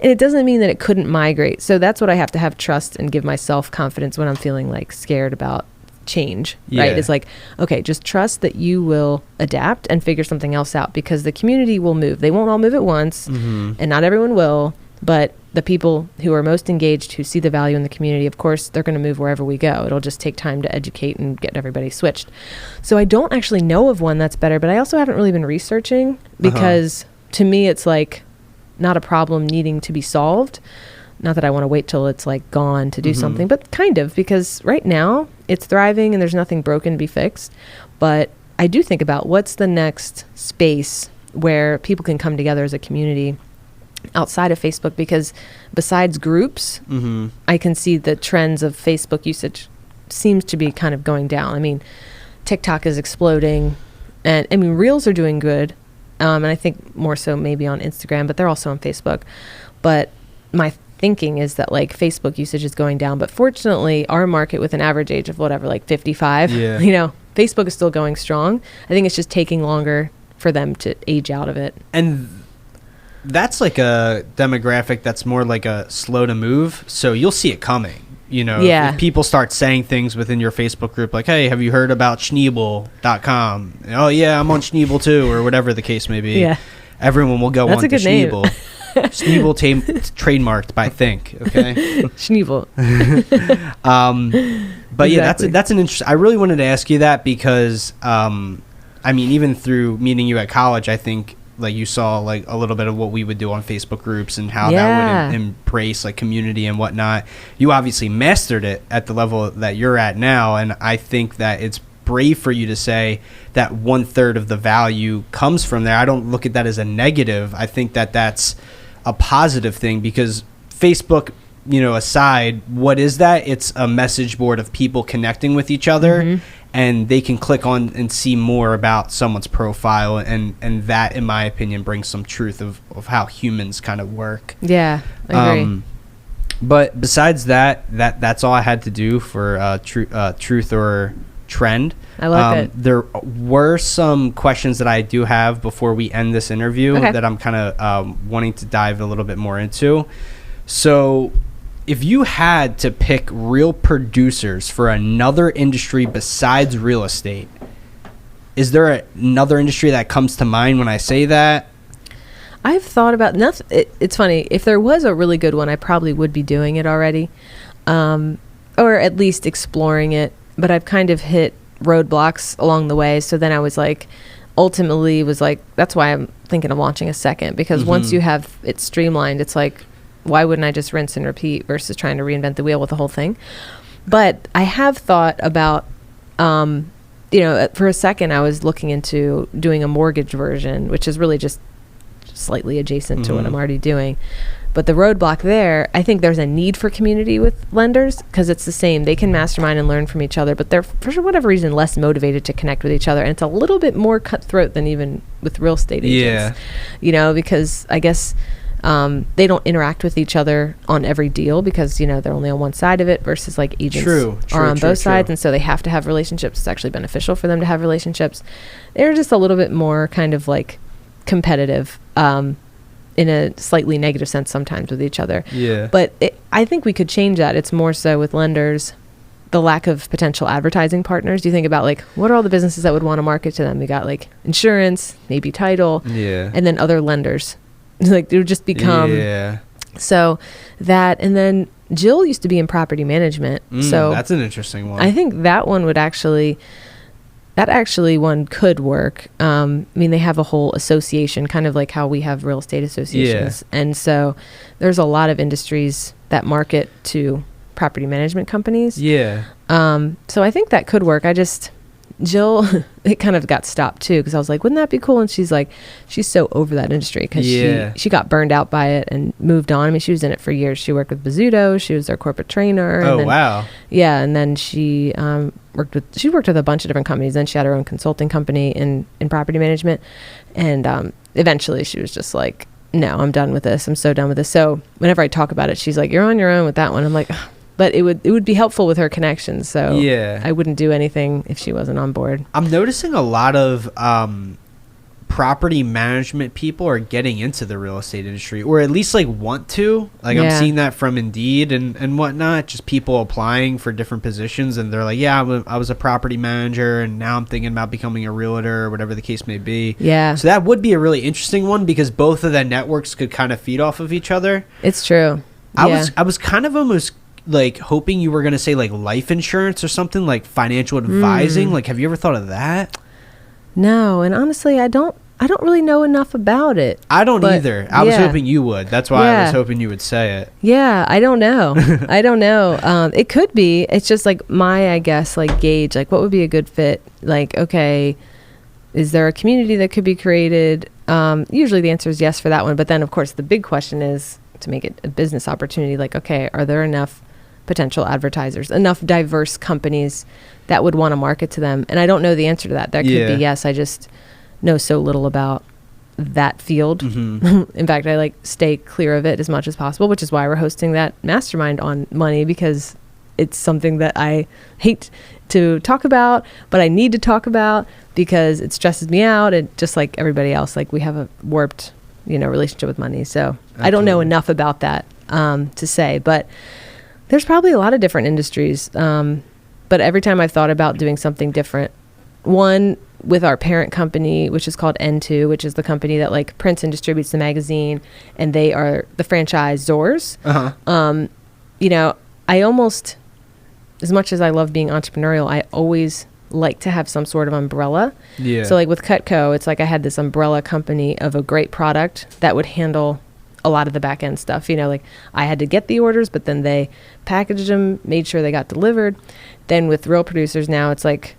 And it doesn't mean that it couldn't migrate. So that's what I have to have trust and give myself confidence when I'm feeling like scared about change, right? It's like, okay, just trust that you will adapt and figure something else out, because the community will move. They won't all move at once, and not everyone will, but the people who are most engaged, who see the value in the community, of course, they're going to move wherever we go. It'll just take time to educate and get everybody switched. So I don't actually know of one that's better, but I also haven't really been researching because to me, it's like not a problem needing to be solved. Not that I want to wait till it's like gone to do something, but kind of, because right now it's thriving and there's nothing broken to be fixed. But I do think about what's the next space where people can come together as a community outside of Facebook, because besides groups, I can see the trends of Facebook usage seems to be kind of going down. I mean, TikTok is exploding, and I mean, Reels are doing good. And I think more so maybe on Instagram, but they're also on Facebook. But my thinking is that like Facebook usage is going down, but fortunately our market with an average age of whatever, like 55, you know, Facebook is still going strong. I think it's just taking longer for them to age out of it. And that's like a demographic that's more like a slow to move. So you'll see it coming, you know, if people start saying things within your Facebook group, like, hey, have you heard about Schneebel.com? Oh yeah, I'm on Schneebel too, or whatever the case may be. Everyone will go on to Schneebel. Schneebel trademarked by Think, okay? Schneebel. But yeah, that's an interesting. I really wanted to ask you that because, I mean, even through meeting you at college, I think like you saw like a little bit of what we would do on Facebook groups and how that would embrace like community and whatnot. You obviously mastered it at the level that you're at now, and I think that it's brave for you to say that 1/3 of the value comes from there. I don't look at that as a negative. I think that that's a positive thing, because Facebook, you know, aside, what is that? It's a message board of people connecting with each other, and they can click on and see more about someone's profile, and that, in my opinion, brings some truth of how humans kind of work. Yeah, I agree. But besides that's all I had to do for truth or trend. I like it. There were some questions that I do have before we end this interview that I'm kind of wanting to dive a little bit more into. So if you had to pick real producers for another industry besides real estate, is there another industry that comes to mind when I say that? I've thought about nothing. It's funny. If there was a really good one, I probably would be doing it already, or at least exploring it. But I've kind of hit roadblocks along the way. So then I was like, ultimately was like, that's why I'm thinking of launching a second, because once you have it streamlined, it's like, why wouldn't I just rinse and repeat versus trying to reinvent the wheel with the whole thing? But I have thought about, you know, for a second I was looking into doing a mortgage version, which is really just slightly adjacent to what I'm already doing. But the roadblock there, I think there's a need for community with lenders because it's the same. They can mastermind and learn from each other, but they're, for whatever reason, less motivated to connect with each other. And it's a little bit more cutthroat than even with real estate agents. Yeah. Because I guess they don't interact with each other on every deal because, they're only on one side of it versus like agents are on both sides. And so they have to have relationships. It's actually beneficial for them to have relationships. They're just a little bit more kind of like competitive, in a slightly negative sense sometimes with each other. Yeah. But I think we could change that. It's more so with lenders, the lack of potential advertising partners. Do you think about like, what are all the businesses that would want to market to them? We got like insurance, maybe title, and then other lenders. Like it would just become, so that, and then Jill used to be in property management. So that's an interesting one. I think that one would actually one could work. They have a whole association, kind of like how we have real estate associations. And so there's a lot of industries that market to property management companies. So I think that could work. Jill, it kind of got stopped too because I was like, wouldn't that be cool? And she's like, she's so over that industry because she got burned out by it and moved on. She was in it for years. She worked with Bizzuto. She was their corporate trainer. Oh, wow. Yeah. And then she worked with a bunch of different companies. Then she had her own consulting company in property management. And eventually she was just like, no, I'm done with this. I'm so done with this. So whenever I talk about it, she's like, you're on your own with that one. I'm like, ugh. But it would be helpful with her connections. So I wouldn't do anything if she wasn't on board. I'm noticing a lot of property management people are getting into the real estate industry, or at least like want to. Like I'm seeing that from Indeed and whatnot. Just people applying for different positions, and they're like, "Yeah, I was a property manager, and now I'm thinking about becoming a realtor, or whatever the case may be." Yeah. So that would be a really interesting one because both of the networks could kind of feed off of each other. It's true. I was kind of almost like hoping you were going to say like life insurance or something, like financial advising. Like, have you ever thought of that? No. And honestly, I don't really know enough about it. I don't either. I was hoping you would. That's why I was hoping you would say it. Yeah. I don't know. I don't know. It could be. It's just like I guess, like gauge, like what would be a good fit? Like, okay, is there a community that could be created? Usually the answer is yes for that one. But then of course the big question is to make it a business opportunity. Like, okay, are there enough potential advertisers, enough diverse companies that would want to market to them? And I don't know the answer to that. That could be yes. I just know so little about that field. In fact, I like stay clear of it as much as possible, which is why we're hosting that mastermind on money, because it's something that I hate to talk about, but I need to talk about because it stresses me out. And just like everybody else, like we have a warped, relationship with money. So absolutely. I don't know enough about that to say, but there's probably a lot of different industries. But every time I've thought about doing something different, one with our parent company, which is called N2, which is the company that like prints and distributes the magazine, and they are the franchisors. I almost, as much as I love being entrepreneurial, I always like to have some sort of umbrella. Yeah. So like with Cutco, it's like I had this umbrella company of a great product that would handle a lot of the back end stuff. Like I had to get the orders, but then they packaged them, made sure they got delivered. Then with Real Producers now, it's like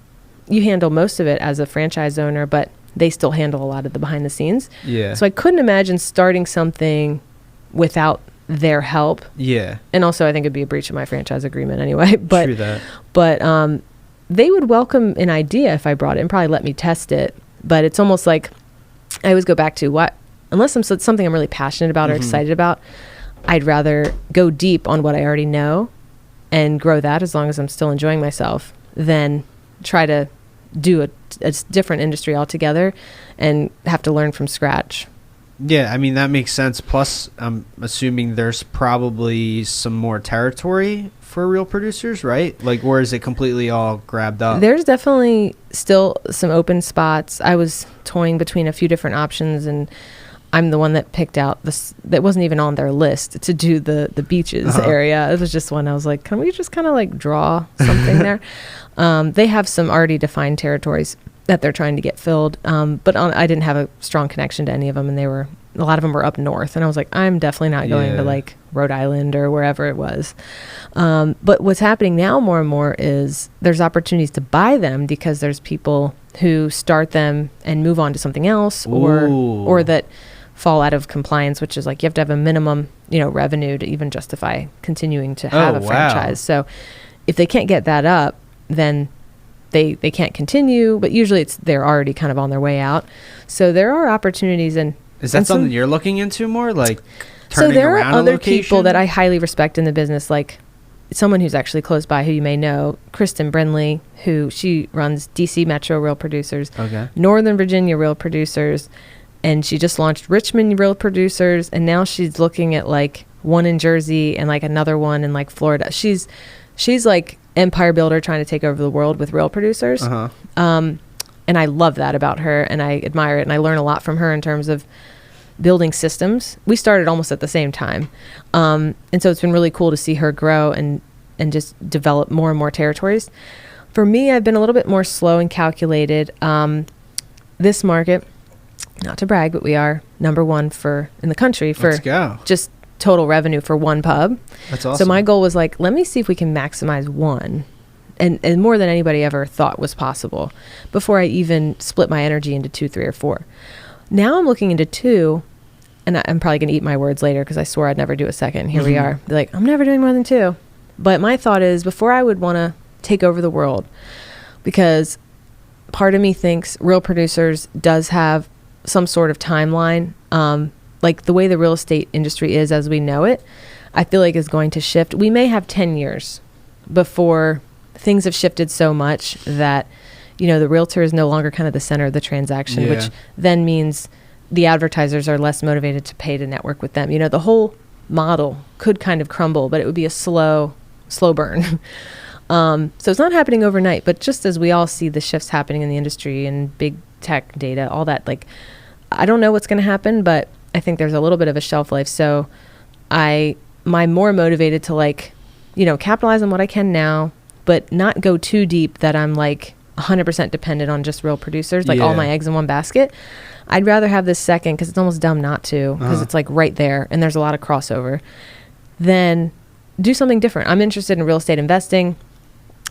you handle most of it as a franchise owner, but they still handle a lot of the behind the scenes. Yeah. So I couldn't imagine starting something without their help. Yeah. And also I think it'd be a breach of my franchise agreement anyway. But true that. But they would welcome an idea if I brought it and probably let me test it. But it's almost like I always go back to unless it's something I'm really passionate about or excited about, I'd rather go deep on what I already know and grow that as long as I'm still enjoying myself than try to do a different industry altogether and have to learn from scratch. Yeah, I mean, that makes sense. Plus, I'm assuming there's probably some more territory for Real Producers, right? Like, or is it completely all grabbed up? There's definitely still some open spots. I was toying between a few different options, and I'm the one that picked out this that wasn't even on their list to do the beaches area. It was just one I was like, can we just kind of like draw something there? They have some already defined territories that they're trying to get filled. But I didn't have a strong connection to any of them, and a lot of them were up north. And I was like, I'm definitely not going to like Rhode Island or wherever it was. But what's happening now more and more is there's opportunities to buy them because there's people who start them and move on to something else, or that fall out of compliance, which is like you have to have a minimum, revenue to even justify continuing to have a franchise. So if they can't get that up, then they can't continue, but usually they're already kind of on their way out. So there are opportunities. And is that something you're looking into more, like so there around are other people that I highly respect in the business, like someone who's actually close by who you may know, Kristen Brinley, she runs DC Metro Real Producers, Northern Virginia Real Producers, and she just launched Richmond Real Producers, and now she's looking at like one in Jersey and like another one in like Florida. She's like empire builder trying to take over the world with real producers. And I love that about her, and I admire it, and I learn a lot from her in terms of building systems. We started almost at the same time. And so it's been really cool to see her grow and just develop more and more territories. For me, I've been a little bit more slow and calculated. This market, not to brag, but we are number one in the country for just total revenue for one pub. That's awesome. So my goal was like, let me see if we can maximize one, and more than anybody ever thought was possible, before I even split my energy into 2, 3, or 4. Now I'm looking into 2, and I'm probably going to eat my words later because I swore I'd never do a second. Here we are. They're like, I'm never doing more than 2. But my thought is, before I would want to take over the world, because part of me thinks Real Producers does have some sort of timeline. Like the way the real estate industry is as we know it, I feel like is going to shift. We may have 10 years before things have shifted so much that, the realtor is no longer kind of the center of the transaction, which then means the advertisers are less motivated to pay to network with them. The whole model could kind of crumble, but it would be a slow burn. So it's not happening overnight, but just as we all see the shifts happening in the industry and big tech data, all that, like, I don't know what's going to happen, but I think there's a little bit of a shelf life. So I'm more motivated to like, capitalize on what I can now, but not go too deep that I'm like 100% dependent on just real producers, like all my eggs in one basket. I'd rather have this second, because it's almost dumb not to, because it's like right there and there's a lot of crossover, than do something different. I'm interested in real estate investing.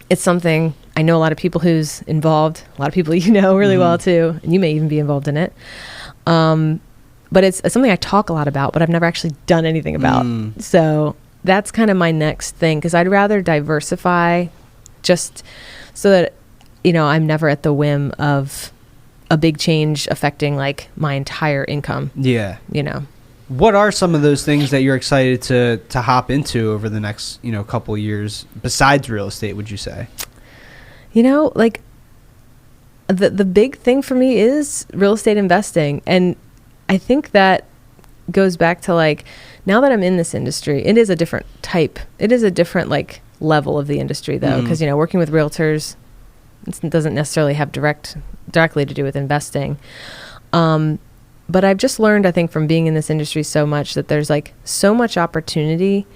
It's something I know a lot of people who's involved, a lot of people really well too, and you may even be involved in it. But it's something I talk a lot about, but I've never actually done anything about. So that's kind of my next thing, because I'd rather diversify just so that, I'm never at the whim of a big change affecting like my entire income. Yeah. What are some of those things that you're excited to hop into over the next, couple years besides real estate, would you say? Like the big thing for me is real estate investing. And I think that goes back to like, now that I'm in this industry, it is a different like level of the industry though. Cause working with realtors, it doesn't necessarily have directly to do with investing. But I've just learned, I think, from being in this industry so much, that there's like so much opportunity.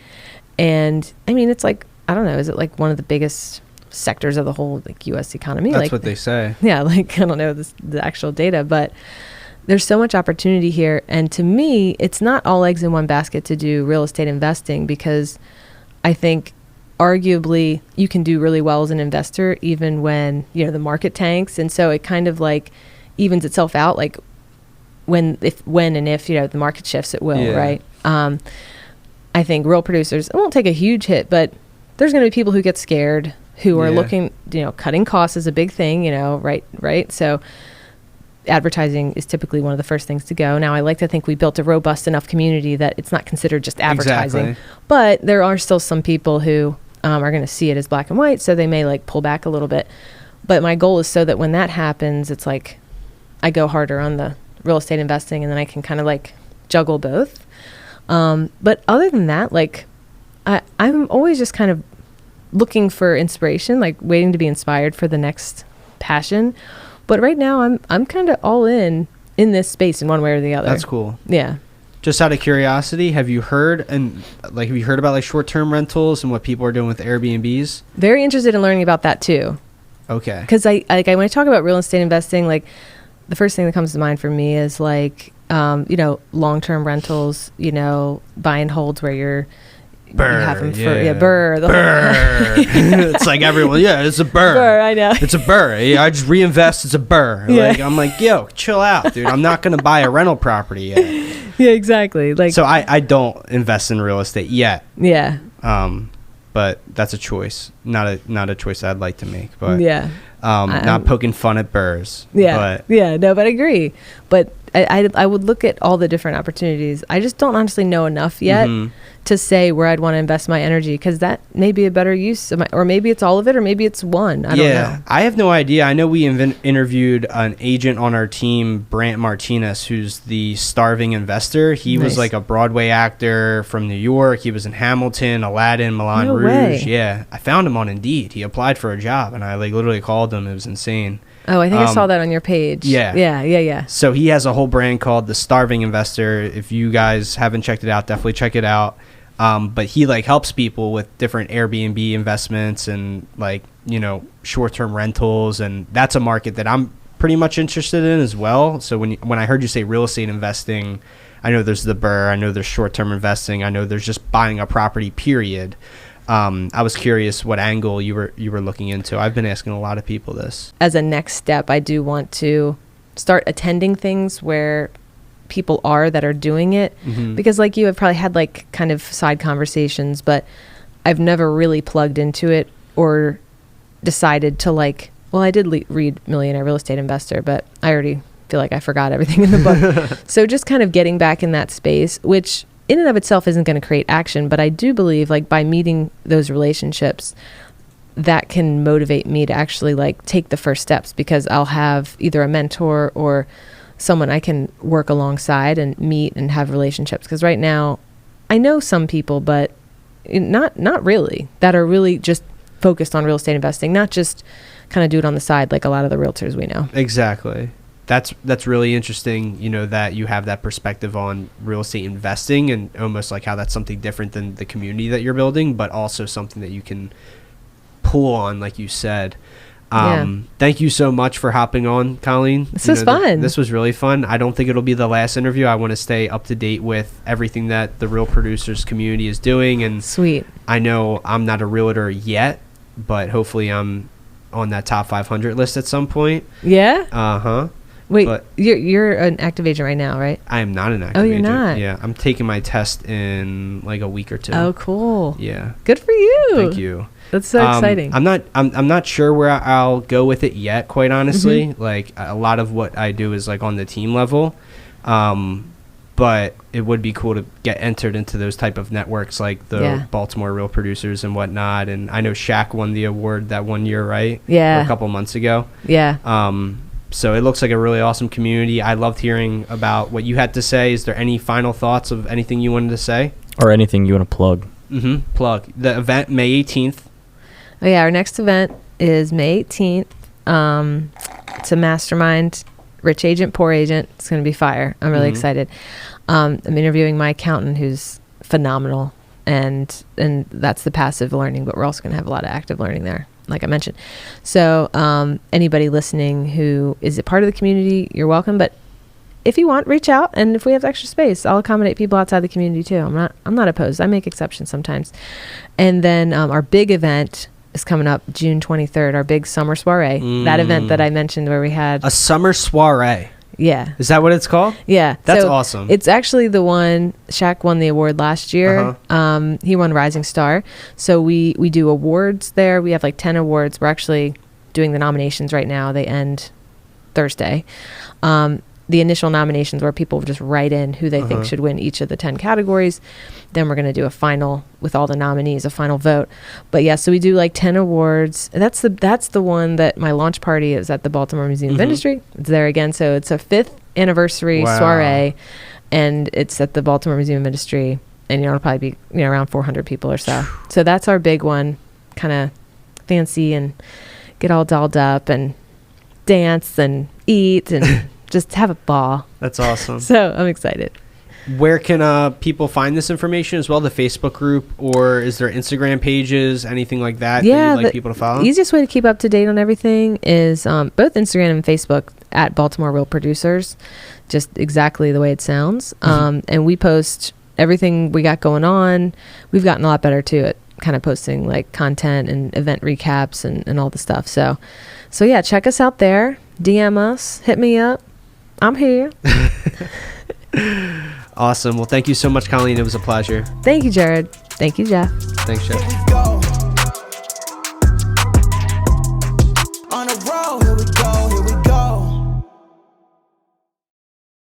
And I mean, it's like, I don't know, is it like one of the biggest sectors of the whole like U.S. economy? That's like, what they say. Yeah. Like, I don't know the actual data, but there's so much opportunity here. And to me, it's not all eggs in one basket to do real estate investing, because I think arguably you can do really well as an investor even when, the market tanks. And so it kind of like evens itself out. Like when and if the market shifts, it will, right? I think real producers, it won't take a huge hit, but there's going to be people who get scared, who are looking, cutting costs is a big thing, right? So advertising is typically one of the first things to go. Now, I like to think we built a robust enough community that it's not considered just advertising. Exactly. But there are still some people who are going to see it as black and white, so they may like pull back a little bit. But my goal is so that when that happens, it's like I go harder on the real estate investing, and then I can kind of like juggle both. But other than that, like I'm always just kind of looking for inspiration, like waiting to be inspired for the next passion. But right now I'm kind of all in this space in one way or the other. That's cool. Yeah. Just out of curiosity, have you heard about like short-term rentals and what people are doing with Airbnbs? Very interested in learning about that too. Okay. Because when I talk about real estate investing, like the first thing that comes to mind for me is like long-term rentals, buy and holds where you have them for burr. It's like everyone, it's a burr. Burr, I know. It's a burr. I just reinvest. It's a burr. Yeah. Like I'm like, yo, chill out, dude. I'm not gonna buy a rental property yet. Yeah, exactly. Like, So I don't invest in real estate yet. yeah. But that's a choice, not a choice I'd like to make. But Yeah. not poking fun at burrs. Yeah. But Yeah. No, but I agree. But I would look at all the different opportunities. I just don't honestly know enough yet to say where I'd want to invest my energy, because that may be a better use of or maybe it's all of it, or maybe it's one. I don't know. I have no idea. I know we interviewed an agent on our team, Brant Martinez, who's the starving investor. He was like a Broadway actor from New York. He was in Hamilton, Aladdin, Moulin Rouge. Way. Yeah, I found him on Indeed. He applied for a job, and I like literally called him. It was insane. Oh, I think I saw that on your page. Yeah. Yeah. So he has a whole brand called The Starving Investor. If you guys haven't checked it out, definitely check it out. But he like helps people with different Airbnb investments and like, you know, short-term rentals. And that's a market that I'm pretty much interested in as well. So when I heard you say real estate investing, I know there's the BRRRR, I know there's short-term investing, I know there's just buying a property, period. I was curious what angle you were looking into. I've been asking a lot of people this. As a next step, I do want to start attending things where people are that are doing it, because like you have probably had like kind of side conversations, but I've never really plugged into it or decided to like, well, I did read Millionaire Real Estate Investor, but I already feel like I forgot everything in the book. So just kind of getting back in that space, which in and of itself isn't going to create action, but I do believe like by meeting those relationships, that can motivate me to actually like take the first steps, because I'll have either a mentor or someone I can work alongside and meet and have relationships. Because right now I know some people, but not really, that are really just focused on real estate investing, not just kind of do it on the side like a lot of the realtors we know. Exactly. That's really interesting, you know, that you have that perspective on real estate investing, and almost like how that's something different than the community that you're building, but also something that you can pull on, like you said. Thank you so much for hopping on, Colleen. This was fun. This was really fun. I don't think it'll be the last interview. I want to stay up to date with everything that the Real Producers community is doing. And sweet. I know I'm not a realtor yet, but hopefully I'm on that top 500 list at some point. Yeah? Uh-huh. Wait, but you're an active agent right now, right? I am not an active agent. Oh, you're not? Yeah, I'm taking my test in like a week or two. Oh, cool. Yeah. Good for you. Thank you. That's so exciting. I'm not sure where I'll go with it yet, quite honestly. Like a lot of what I do is like on the team level. But it would be cool to get entered into those type of networks like the Baltimore Real Producers and whatnot. And I know Shaq won the award that one year, right? Yeah. Or a couple months ago. Yeah. So it looks like a really awesome community. I loved hearing about what you had to say. Is there any final thoughts of anything you wanted to say? Or anything you want to plug? Plug. The event, May 18th. Oh, yeah. Our next event is May 18th. It's a mastermind, rich agent, poor agent. It's going to be fire. I'm really excited. I'm interviewing my accountant, who's phenomenal. And that's the passive learning, but we're also going to have a lot of active learning there, like I mentioned. So anybody listening who is a part of the community, you're welcome. But if you want, reach out, and if we have extra space, I'll accommodate people outside the community too. I'm not opposed. I make exceptions sometimes. And then our big event is coming up June 23rd, our big summer soiree. That event that I mentioned where we had a summer soiree. Yeah. Is that what it's called? Yeah. That's awesome. It's actually the one Shaq won the award last year. He won Rising Star. So we do awards there. We have like 10 awards. We're actually doing the nominations right now. They end Thursday. The initial nominations where people just write in who they think should win each of the 10 categories. Then we're going to do a final with all the nominees, a final vote. But yeah, so we do like 10 awards. That's the one that my launch party is at the Baltimore Museum of Industry. It's there again. So it's a 5th anniversary soiree, and it's at the Baltimore Museum of Industry. And it'll probably be around 400 people or so. So that's our big one, kind of fancy and get all dolled up and dance and eat and just have a ball. That's awesome. So I'm excited. Where can people find this information as well? The Facebook group, or is there Instagram pages, anything like that that you'd like people to follow? The easiest way to keep up to date on everything is both Instagram and Facebook at Baltimore Real Producers, just exactly the way it sounds. And we post everything we got going on. We've gotten a lot better too at kind of posting like content and event recaps and all the stuff. So yeah, check us out there. DM us, hit me up. I'm here. Awesome. Well, thank you so much, Colleen. It was a pleasure. Thank you, Jared. Thank you, Jeff. Thanks, Jeff. Here we go.